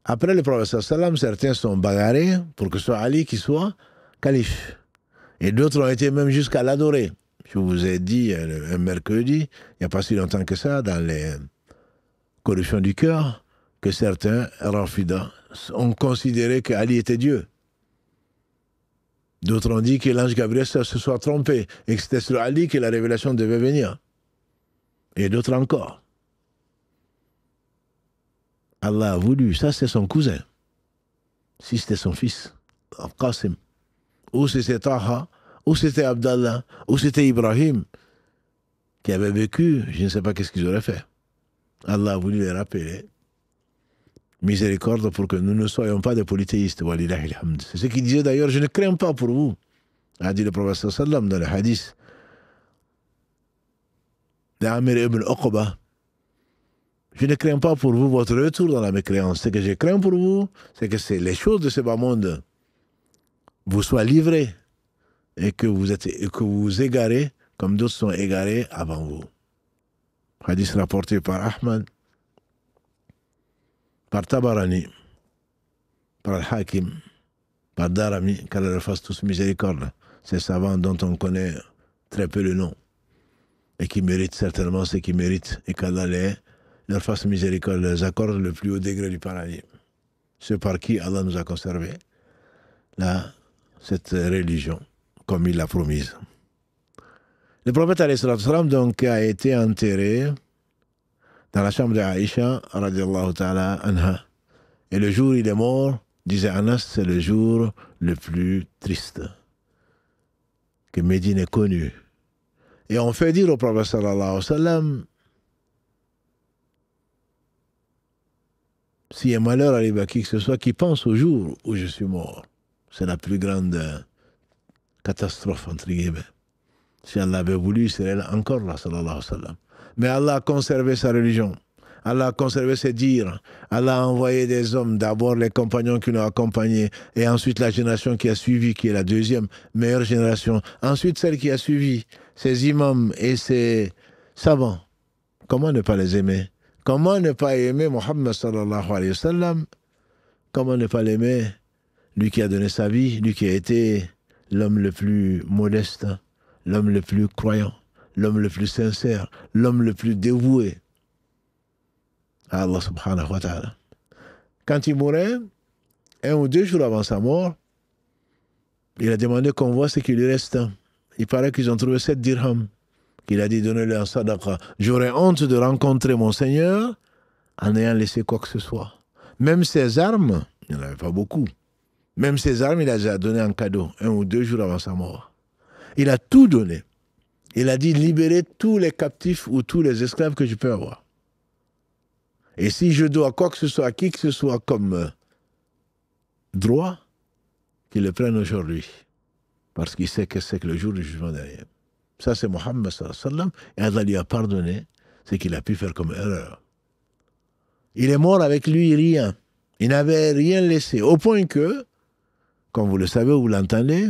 Après le prophète sallam, certains sont bagarrés pour que ce soit Ali qui soit calife. Et d'autres ont été même jusqu'à l'adorer. Je vous ai dit un mercredi, il n'y a pas si longtemps que ça, dans les corruptions du cœur, que certains Rafida ont considéré qu'Ali était Dieu. D'autres ont dit que l'ange Gabriel se soit trompé et que c'était sur Ali que la révélation devait venir. Et d'autres encore. Allah a voulu, ça c'est son cousin. Si c'était son fils, Qasim. Ou c'était Taha, ou c'était Abdallah, ou c'était Ibrahim, qui avait vécu, je ne sais pas qu'est-ce qu'ils auraient fait. Allah a voulu les rappeler. Miséricorde pour que nous ne soyons pas des polythéistes. C'est ce qu'il disait d'ailleurs, je ne crains pas pour vous, a dit le prophète sallam dans le hadith d'Amir ibn Uqba. Je ne crains pas pour vous votre retour dans la mécréance. Ce que je crains pour vous, c'est que les choses de ce bas monde vous soient livrées et que vous égarez comme d'autres sont égarés avant vous. Hadith rapporté par Ahmad, par Tabarani, par Al-Hakim, par Darami, qu'Allah leur fasse tous miséricorde. Ces savants dont on connaît très peu le nom, et qui méritent certainement ce qu'ils méritent, et qu'Allah leur fasse miséricorde, les accorde le plus haut degré du paradis. Ceux par qui Allah nous a conservé cette religion, comme il l'a promise. Le prophète alayhi salam, donc, a été enterré dans la chambre d'Aïcha, radiallahu ta'ala anha. Et le jour où il est mort, disait Anas, c'est le jour le plus triste que Médine ait connu. Et on fait dire au prophète sallallahu alayhi wa sallam, s'il y a malheur arrive à qui que ce soit, qui pense au jour où je suis mort. C'est la plus grande catastrophe, entre guillemets. Si Allah avait voulu, il serait là encore là, sallallahu alayhi wa sallam. Mais Allah a conservé sa religion. Allah a conservé ses dires. Allah a envoyé des hommes, d'abord les compagnons qui l'ont accompagné, et ensuite la génération qui a suivi, qui est la deuxième meilleure génération. Ensuite, celle qui a suivi, ses imams et ses savants. Comment ne pas les aimer? Comment ne pas aimer Mohammed sallallahu alayhi wa sallam? Comment ne pas l'aimer? Lui qui a donné sa vie, lui qui a été l'homme le plus modeste, l'homme le plus croyant, l'homme le plus sincère, l'homme le plus dévoué à Allah subhanahu wa ta'ala. Quand il mourait, 1 ou 2 jours avant sa mort, il a demandé qu'on voit ce qui lui reste. Il paraît qu'ils ont trouvé 7 dirhams. Il a dit, donnez-le en sadaqa. J'aurais honte de rencontrer mon Seigneur en ayant laissé quoi que ce soit. Même ses armes, il n'y en avait pas beaucoup. Même ses armes, il les a données en cadeau, 1 ou 2 jours avant sa mort. Il a tout donné. Il a dit, libérez tous les captifs ou tous les esclaves que je peux avoir. Et si je dois quoi que ce soit, à qui que ce soit comme droit, qu'il le prenne aujourd'hui. Parce qu'il sait que c'est que le jour du jugement dernier. Ça, c'est Mohammed sallallahu alayhi wa sallam. Et Allah lui a pardonné ce qu'il a pu faire comme erreur. Il est mort avec lui rien. Il n'avait rien laissé. Au point que, comme vous le savez ou vous l'entendez,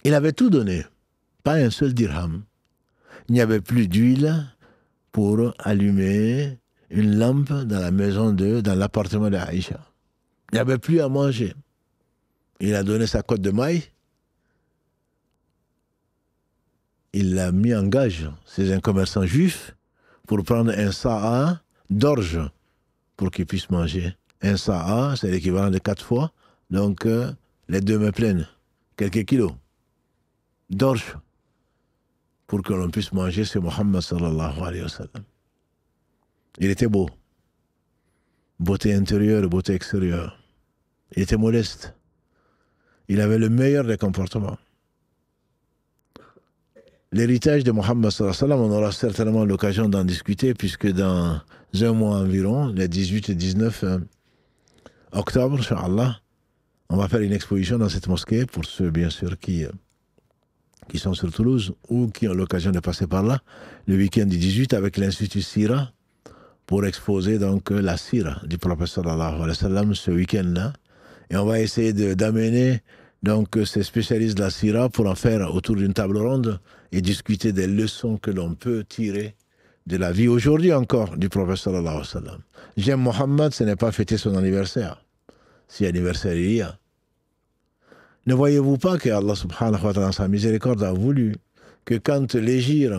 il avait tout donné. Pas un seul dirham. Il n'y avait plus d'huile pour allumer une lampe dans la maison dans l'appartement d'Aïcha. Il n'y avait plus à manger. Il a donné sa côte de maille. Il l'a mis en gage, c'est un commerçant juif, pour prendre un sa'a d'orge pour qu'il puisse manger. Un sa'a, c'est l'équivalent de 4 fois, donc les 2 mains pleines, quelques kilos d'orge pour que l'on puisse manger, c'est Mohammed sallallahu alayhi wa sallam. Il était beau. Beauté intérieure et beauté extérieure. Il était modeste. Il avait le meilleur des comportements. L'héritage de Mohammed sallallahu alayhi wa sallam, on aura certainement l'occasion d'en discuter, puisque dans 1 mois environ, les 18 et 19 octobre, Inch'Allah, on va faire une exposition dans cette mosquée, pour ceux bien sûr qui sont sur Toulouse ou qui ont l'occasion de passer par là, le week-end du 18 avec l'Institut Sira, pour exposer donc la Sira du prophète sallallahu alayhi wa sallam ce week-end-là. Et on va essayer d'amener donc ces spécialistes de la Sira pour en faire autour d'une table ronde et discuter des leçons que l'on peut tirer de la vie aujourd'hui encore du prophète sallallahu alayhi wa sallam. J'aime Mohammed, ce n'est pas fêter son anniversaire. Si anniversaire il y a. Ne voyez-vous pas que Allah subhanahu wa ta'ala, dans sa miséricorde, a voulu que quand l'Égypte,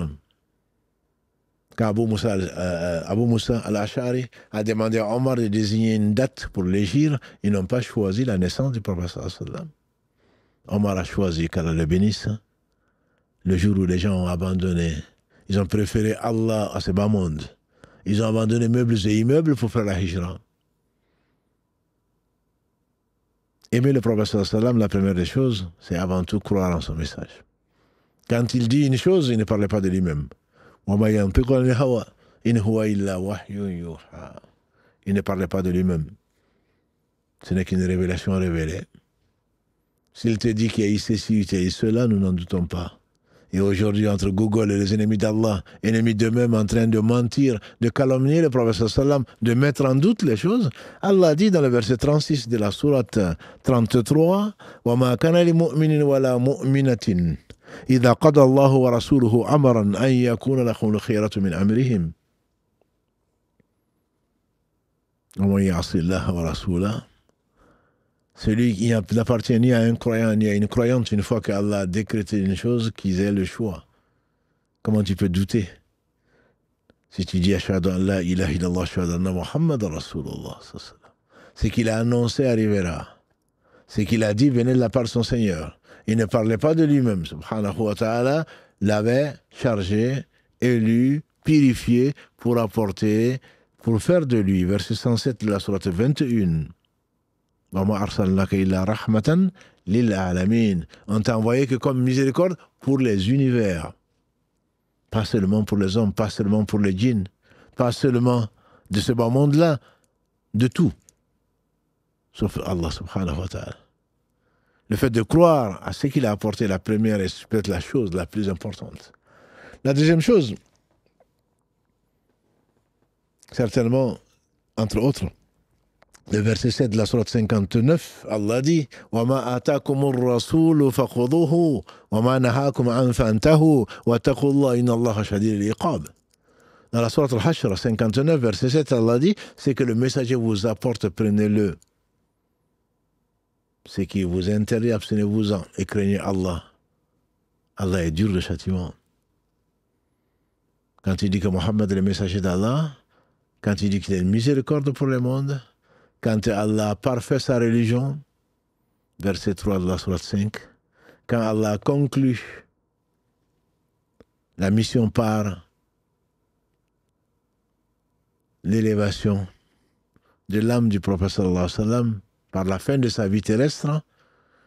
quand Abu Moussa al-Ash'ari a demandé à Omar de désigner une date pour l'Égypte, ils n'ont pas choisi la naissance du prophète sallallahu alayhi wa sallam. Omar a choisi, qu'Allah le bénisse, le jour où les gens ont abandonné. Ils ont préféré Allah à ce bas monde. Ils ont abandonné meubles et immeubles pour faire la hijra. Aimer le prophète sallallahu alayhi wa sallam, la première des choses, c'est avant tout croire en son message. Quand il dit une chose, il ne parlait pas de lui-même. Il ne parlait pas de lui-même. Ce n'est qu'une révélation révélée. S'il te dit qu'il y a eu ceci, il y a eu cela, nous n'en doutons pas. Et aujourd'hui, entre Google et les ennemis d'Allah, ennemis d'eux-mêmes en train de mentir, de calomnier le prophète sallam, de mettre en doute les choses, Allah dit dans le verset 36 de la sourate 33, وَمَا كَانَ لِمُؤْمِنٍ وَلَا مُؤْمِنَةٍ إِذَا قَضَى اللَّهُ وَرَسُولُهُ أَمْرًا أَنْ يَكُونَ لَهُمُ الْخِيَرَةُ مِنْ أَمْرِهِمْ وَمَنْ يَعْصِ اللَّهَ وَرَسُولَهُ. Celui qui n'appartient ni à un croyant ni à une croyante, une fois qu'Allah a décrété une chose, qu'ils aient le choix. Comment tu peux douter? Si tu dis Ashhadu an la ilaha illallah, ashhadu anna Muhammadan Rasulullah, ce qu'il a annoncé arrivera. Ce qu'il a dit venait de la part de son Seigneur. Il ne parlait pas de lui-même. Subhanahu wa ta'ala l'avait chargé, élu, purifié pour apporter, pour faire de lui, verset 107 de la sourate 21. On t'a envoyé que comme miséricorde pour les univers. Pas seulement pour les hommes, pas seulement pour les djinns, pas seulement de ce bas monde-là, de tout. Sauf Allah subhanahu wa ta'ala. Le fait de croire à ce qu'il a apporté, la première est peut-être la chose la plus importante. La deuxième chose, certainement, entre autres, le verset 7 de la sourate 59, Allah dit وَمَا آتَاكُمُ الرَّسُولُ فَخُذُوهُ وَمَا نَهَاكُمْ عَنْ فَانْتَهُوا وَاتَّقُوا اللَّهَ إِنَّ اللَّهَ شَدِيدُ الْعِقَابِ. Dans la sourate Al-Hashr 59, verset 7, Allah dit c'est que le messager vous apporte, prenez-le. Ce qui vous interdit, abstenez-vous-en et craignez Allah. Allah est dur de châtiment. Quand il dit que Mohammed est le messager d'Allah, quand il dit qu'il est une miséricorde pour le monde, quand Allah a parfait sa religion, verset 3 de la sourate 5, quand Allah conclut la mission par l'élévation de l'âme du prophète sallallahu alayhi wa sallam, par la fin de sa vie terrestre,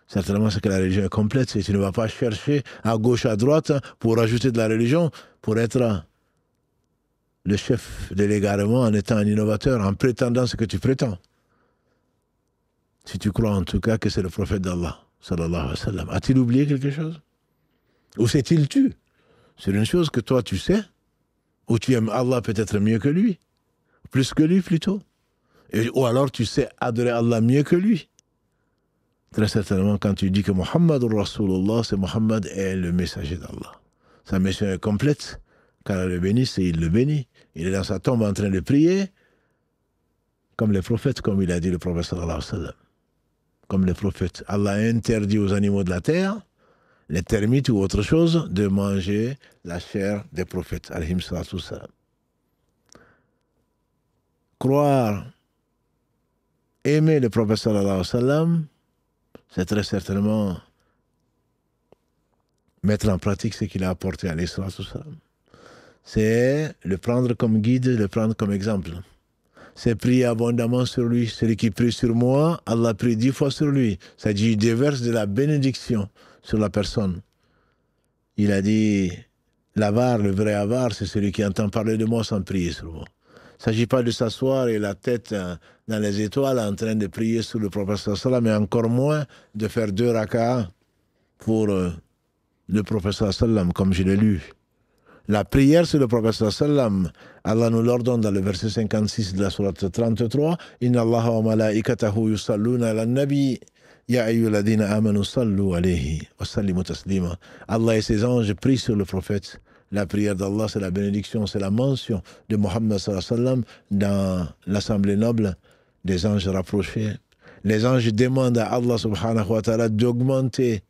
certainement c'est que la religion est complète. Si tu ne vas pas chercher à gauche, à droite pour rajouter de la religion, pour être le chef de l'égarement en étant un innovateur, en prétendant ce que tu prétends. Si tu crois en tout cas que c'est le prophète d'Allah, sallallahu alayhi wa sallam, a-t-il oublié quelque chose? Ou s'est-il tu sur une chose que toi tu sais, ou tu aimes Allah peut-être mieux que lui, plus que lui plutôt, ou alors tu sais adorer Allah mieux que lui? Très certainement, quand tu dis que Muhammadur Rasulullah, c'est Muhammad est le messager d'Allah. Sa mission est complète. Quand elle le bénit, c'est il le bénit. Il est dans sa tombe en train de prier, comme les prophètes, comme il a dit le prophète sallallahu alayhi wa sallam. Comme les prophètes. Allah a interdit aux animaux de la terre, les termites ou autre chose, de manger la chair des prophètes. Alayhim salatu wassalam. Croire, aimer le prophète sallallahu alayhi wa sallam, c'est très certainement mettre en pratique ce qu'il a apporté à l'Islam. C'est le prendre comme guide, le prendre comme exemple. C'est prier abondamment sur lui. Celui qui prie sur moi, Allah prie 10 fois sur lui. C'est-à-dire, il déverse de la bénédiction sur la personne. Il a dit, l'avare, le vrai avare, c'est celui qui entend parler de moi sans prier sur moi. Il ne s'agit pas de s'asseoir et la tête dans les étoiles en train de prier sur le prophète sallallahu, mais encore moins de faire 2 raka'as pour le prophète sallallahu, comme je l'ai lu. La prière sur le prophète sallallahu, Allah nous l'ordonne dans le verset 56 de la sourate 33, Inna Allah wa malaikatahu yusalluna ala nabi ya ayyuhalladhina amanu sallu alayhi wa sallimu taslima. Allah et ses anges prient sur le prophète. La prière d'Allah, c'est la bénédiction, c'est la mention de Muhammad sallallahu alayhi wa sallam dans l'assemblée noble des anges rapprochés. Les anges demandent à Allah subhanahu wa ta'ala d'augmenter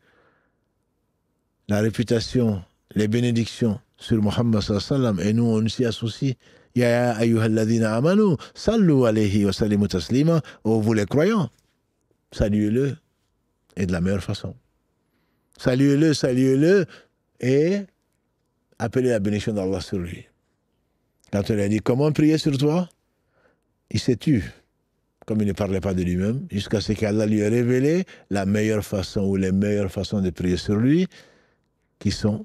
la réputation, les bénédictions sur Muhammad sallallahu alayhi wa sallam, et nous on s'y associe. Ya ayyuhalladhina amanu sallu alayhi wa sallimu taslima. Oh, vous les croyants, saluez-le, et de la meilleure façon. Saluez-le, saluez-le, et appelez la bénédiction d'Allah sur lui. Quand on lui a dit comment prier sur toi, il s'est tu, comme il ne parlait pas de lui-même, jusqu'à ce qu'Allah lui ait révélé la meilleure façon ou les meilleures façons de prier sur lui, qui sont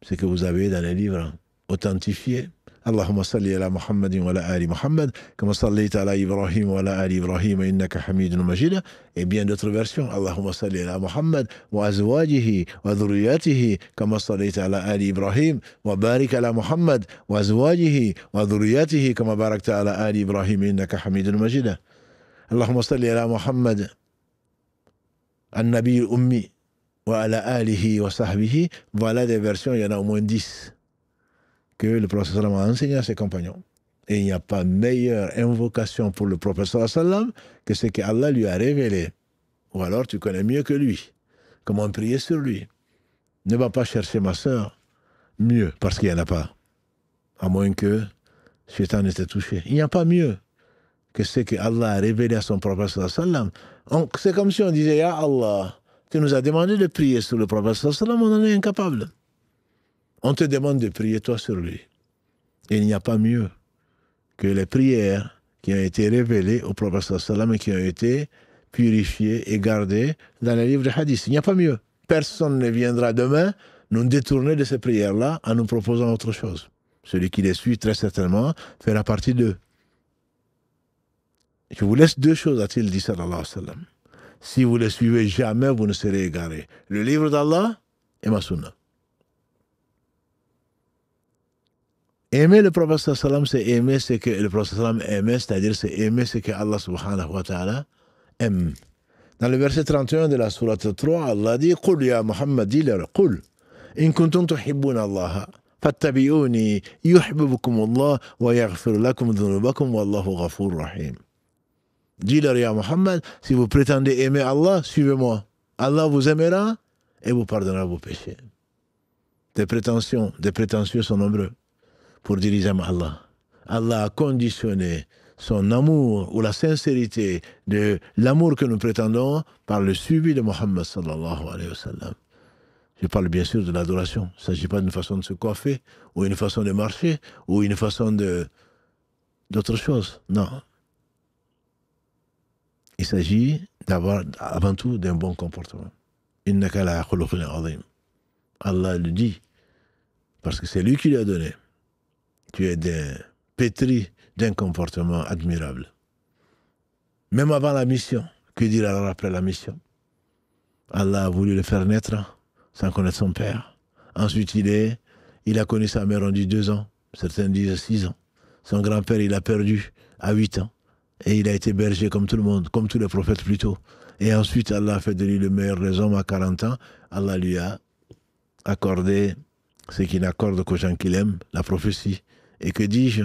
ce que vous avez dans les livres authentifiés. Allahumma salli ala Muhammadin wa ala ali Muhammad, kama sallaita ala Ibrahim wa ala ali Ibrahim innaka hamidun majid, et bien d'autres versions. Allahumma salli ala Muhammad wa azwajihi wa dhurriyyatihi kama sallaita ala ali Ibrahim wa barik ala Muhammad wa azwajihi wa dhurriyyatihi kama barakta ala ali Ibrahim innaka hamidun majid. Allahumma salli ala Muhammad an-nabi al-ummi wa ala alihi wa sahbihi. Voilà des versions, il y en a au moins 10 que le prophète sallam a enseigné à ses compagnons. Et il n'y a pas meilleure invocation pour le prophète sallam que ce qu'Allah lui a révélé Ou alors tu connais mieux que lui. Comment prier sur lui. Ne va pas chercher ma sœur mieux, parce qu'il n'y en a pas. À moins que Shaitan était touché. Il n'y a pas mieux que ce que Allah a révélé à son prophète sallallahu alayhi wa sallam. C'est comme si on disait, Ya Allah, tu nous as demandé de prier sur le prophète sallallahu alayhi wa sallam, on en est incapable. On te demande de prier toi sur lui. Et il n'y a pas mieux que les prières qui ont été révélées au prophète sallallahu alayhi wa sallam et qui ont été purifiées et gardées dans les livres de hadith. Il n'y a pas mieux. Personne ne viendra demain nous détourner de ces prières-là en nous proposant autre chose. Celui qui les suit, très certainement, fera partie d'eux. Je vous laisse deux choses, a-t-il dit, sallallahu alayhi wa sallam. Si vous les suivez, jamais vous ne serez égarés. Le livre d'Allah et ma sunna. Aimer le prophète sallallahu alayhi wa sallam, c'est aimer ce que le prophète sallallahu alayhi wa sallam aimait, c'est-à-dire c'est aimer ce que Allah subhanahu wa ta'ala aime. Dans le verset 31 de la sourate 3, Allah dit « Qul ya Muhammad, dis-leur, Qul, in kuntum tuhibbuna Allah, fattabi'uni, yuhibbukum Allah, wa yaghfir lakum dhunubakum, wallahu ghafur rahim. » Dis-leur, ya Muhammad, si vous prétendez aimer Allah, suivez-moi. Allah vous aimera et vous pardonnera vos péchés. Des prétentieux sont nombreux pour dire ils aiment Allah. Allah a conditionné son amour ou la sincérité de l'amour que nous prétendons par le suivi de Muhammad sallallahu alayhi wa sallam. Je parle bien sûr de l'adoration. Il ne s'agit pas d'une façon de se coiffer ou une façon de marcher ou une façon d'autre chose. Non. Il s'agit d'avoir avant tout d'un bon comportement. Innaka la khuluqin azim. Allah le dit parce que c'est lui qui l'a donné. Tu es pétri d'un comportement admirable. Même avant la mission, que dire alors après la mission? Allah a voulu le faire naître sans connaître son père. Ensuite, il a connu sa mère, on dit 2 ans. Certains disent 6 ans. Son grand-père, il a perdu à 8 ans. Et il a été berger comme tout le monde, comme tous les prophètes plutôt. Et ensuite, Allah a fait de lui le meilleur des hommes à 40 ans. Allah lui a accordé ce qu'il n'accorde qu'aux gens qu'il aime, la prophétie. Et que dis-je?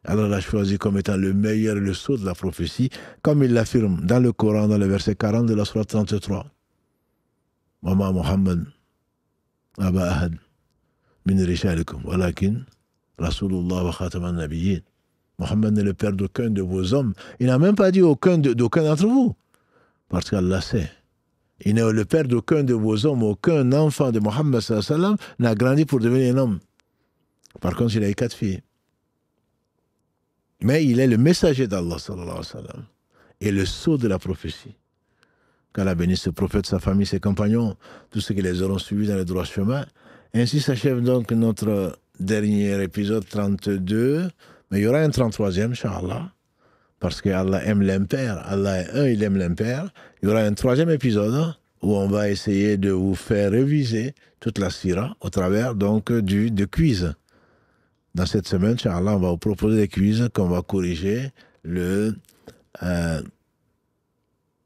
Allah l'a choisi comme étant le meilleur et le sceau de la prophétie, comme il l'affirme dans le Coran, dans le verset 40 de la sourate 33. Mama Muhammad, Aba Ahad, min rishalikum, walakin, Rasulullah wa khataman nabiyyin. Mohammed n'est le père d'aucun de vos hommes. Il n'a même pas dit d'aucun d'entre vous. Parce qu'Allah sait. Il n'est le père d'aucun de vos hommes. Aucun enfant de Mohammed sallallahu alayhi wa sallam n'a grandi pour devenir un homme. Par contre, il a eu 4 filles. Mais il est le messager d'Allah sallallahu alayhi wa sallam. Et le sceau de la prophétie. Qu'Allah bénisse ce prophète, sa famille, ses compagnons, tous ceux qui les auront suivis dans le droit chemin. Ainsi s'achève donc notre dernier épisode 32. Mais il y aura un 33e, Inch'Allah, parce que Allah aime l'impair. Allah est un, il aime l'impair. Il y aura un 3e épisode où on va essayer de vous faire réviser toute la sira au travers donc de quiz. Dans cette semaine, Inch'Allah, on va vous proposer des quiz qu'on va corriger le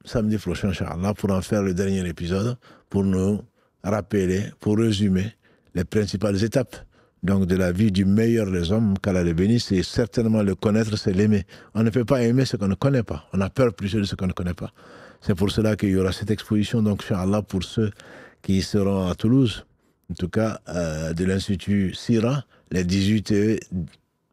samedi prochain, Inch'Allah, pour en faire le dernier épisode, pour nous rappeler, pour résumer les principales étapes donc de la vie du meilleur des hommes, qu'Allah le bénisse, et certainement le connaître, c'est l'aimer. On ne peut pas aimer ce qu'on ne connaît pas. On a peur plus de ce qu'on ne connaît pas. C'est pour cela qu'il y aura cette exposition, donc, Inch'Allah, pour ceux qui seront à Toulouse, en tout cas, de l'Institut Sira, les 18 et,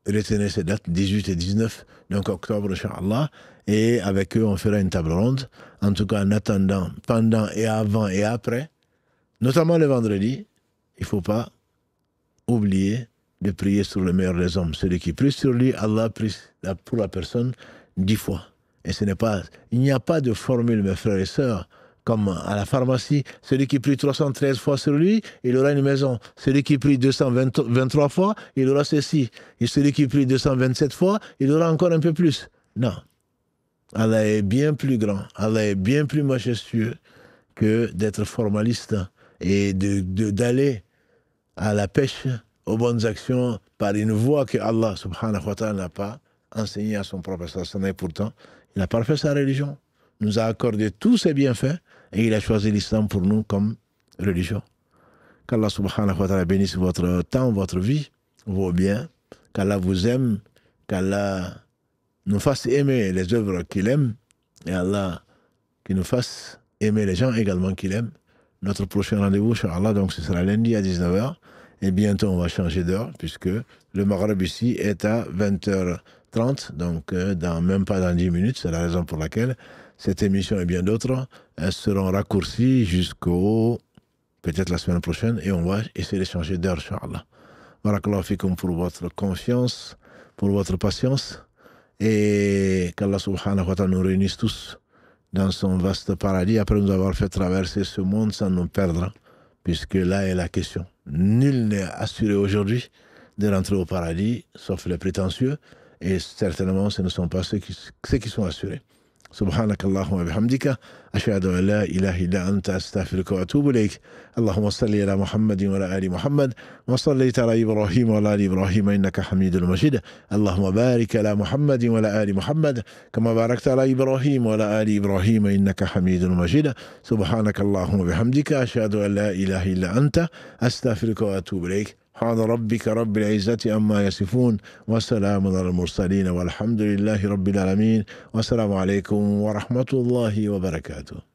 retenez ces dates, 18 et 19, donc octobre, Inch'Allah, et avec eux, on fera une table ronde. En tout cas, en attendant, pendant et avant et après, notamment le vendredi, il ne faut pas oublier de prier sur le meilleur des hommes. Celui qui prie sur lui, Allah prie pour la personne 10 fois. Et il n'y a pas de formule, mes frères et sœurs, comme à la pharmacie. Celui qui prie 313 fois sur lui, il aura une maison. Celui qui prie 223 fois, il aura ceci. Et celui qui prie 227 fois, il aura encore un peu plus. Non. Allah est bien plus grand. Allah est bien plus majestueux que d'être formaliste et d'aller à la pêche, aux bonnes actions, par une voie que Allah subhanahu wa ta'ala n'a pas enseignée à son prophète. Et pourtant, il n'a pas fait sa religion. Il nous a accordé tous ses bienfaits et il a choisi l'islam pour nous comme religion. Qu'Allah subhanahu wa ta'ala bénisse votre temps, votre vie, vos biens, qu'Allah vous aime, qu'Allah nous fasse aimer les œuvres qu'il aime et Allah qui nous fasse aimer les gens également qu'il aime. Notre prochain rendez-vous, Inch'Allah, donc ce sera lundi à 19h. Et bientôt, on va changer d'heure, puisque le Maghreb ici est à 20h30, donc même pas dans 10 minutes. C'est la raison pour laquelle cette émission et bien d'autres seront raccourcies jusqu'au peut-être la semaine prochaine, et on va essayer de changer d'heure, Inch'Allah. Barakallahu fikum pour votre confiance, pour votre patience, et qu'Allah subhanahu wa ta'ala nous réunisse tous dans son vaste paradis après nous avoir fait traverser ce monde sans nous perdre, puisque là est la question. Nul n'est assuré aujourd'hui de rentrer au paradis, sauf les prétentieux, et certainement ce ne sont pas ceux qui sont assurés. سبحانك اللهم وبحمدك أشهد أن لا إله إلا أنت أستغفرك وأتوب إليك اللهم صل على محمد وعلى آل محمد وصليت على إبراهيم وعلى آل إبراهيم إنك حميد مجيد اللهم بارك على محمد وعلى آل محمد كما باركت على إبراهيم وعلى آل إبراهيم إنك حميد مجيد سبحانك اللهم وبحمدك أشهد أن لا إله إلا أنت أستغفرك وأتوب إليك سبحان ربك رب العزة عما يصفون وسلام على المرسلين والحمد لله رب العالمين والسلام عليكم ورحمة الله وبركاته.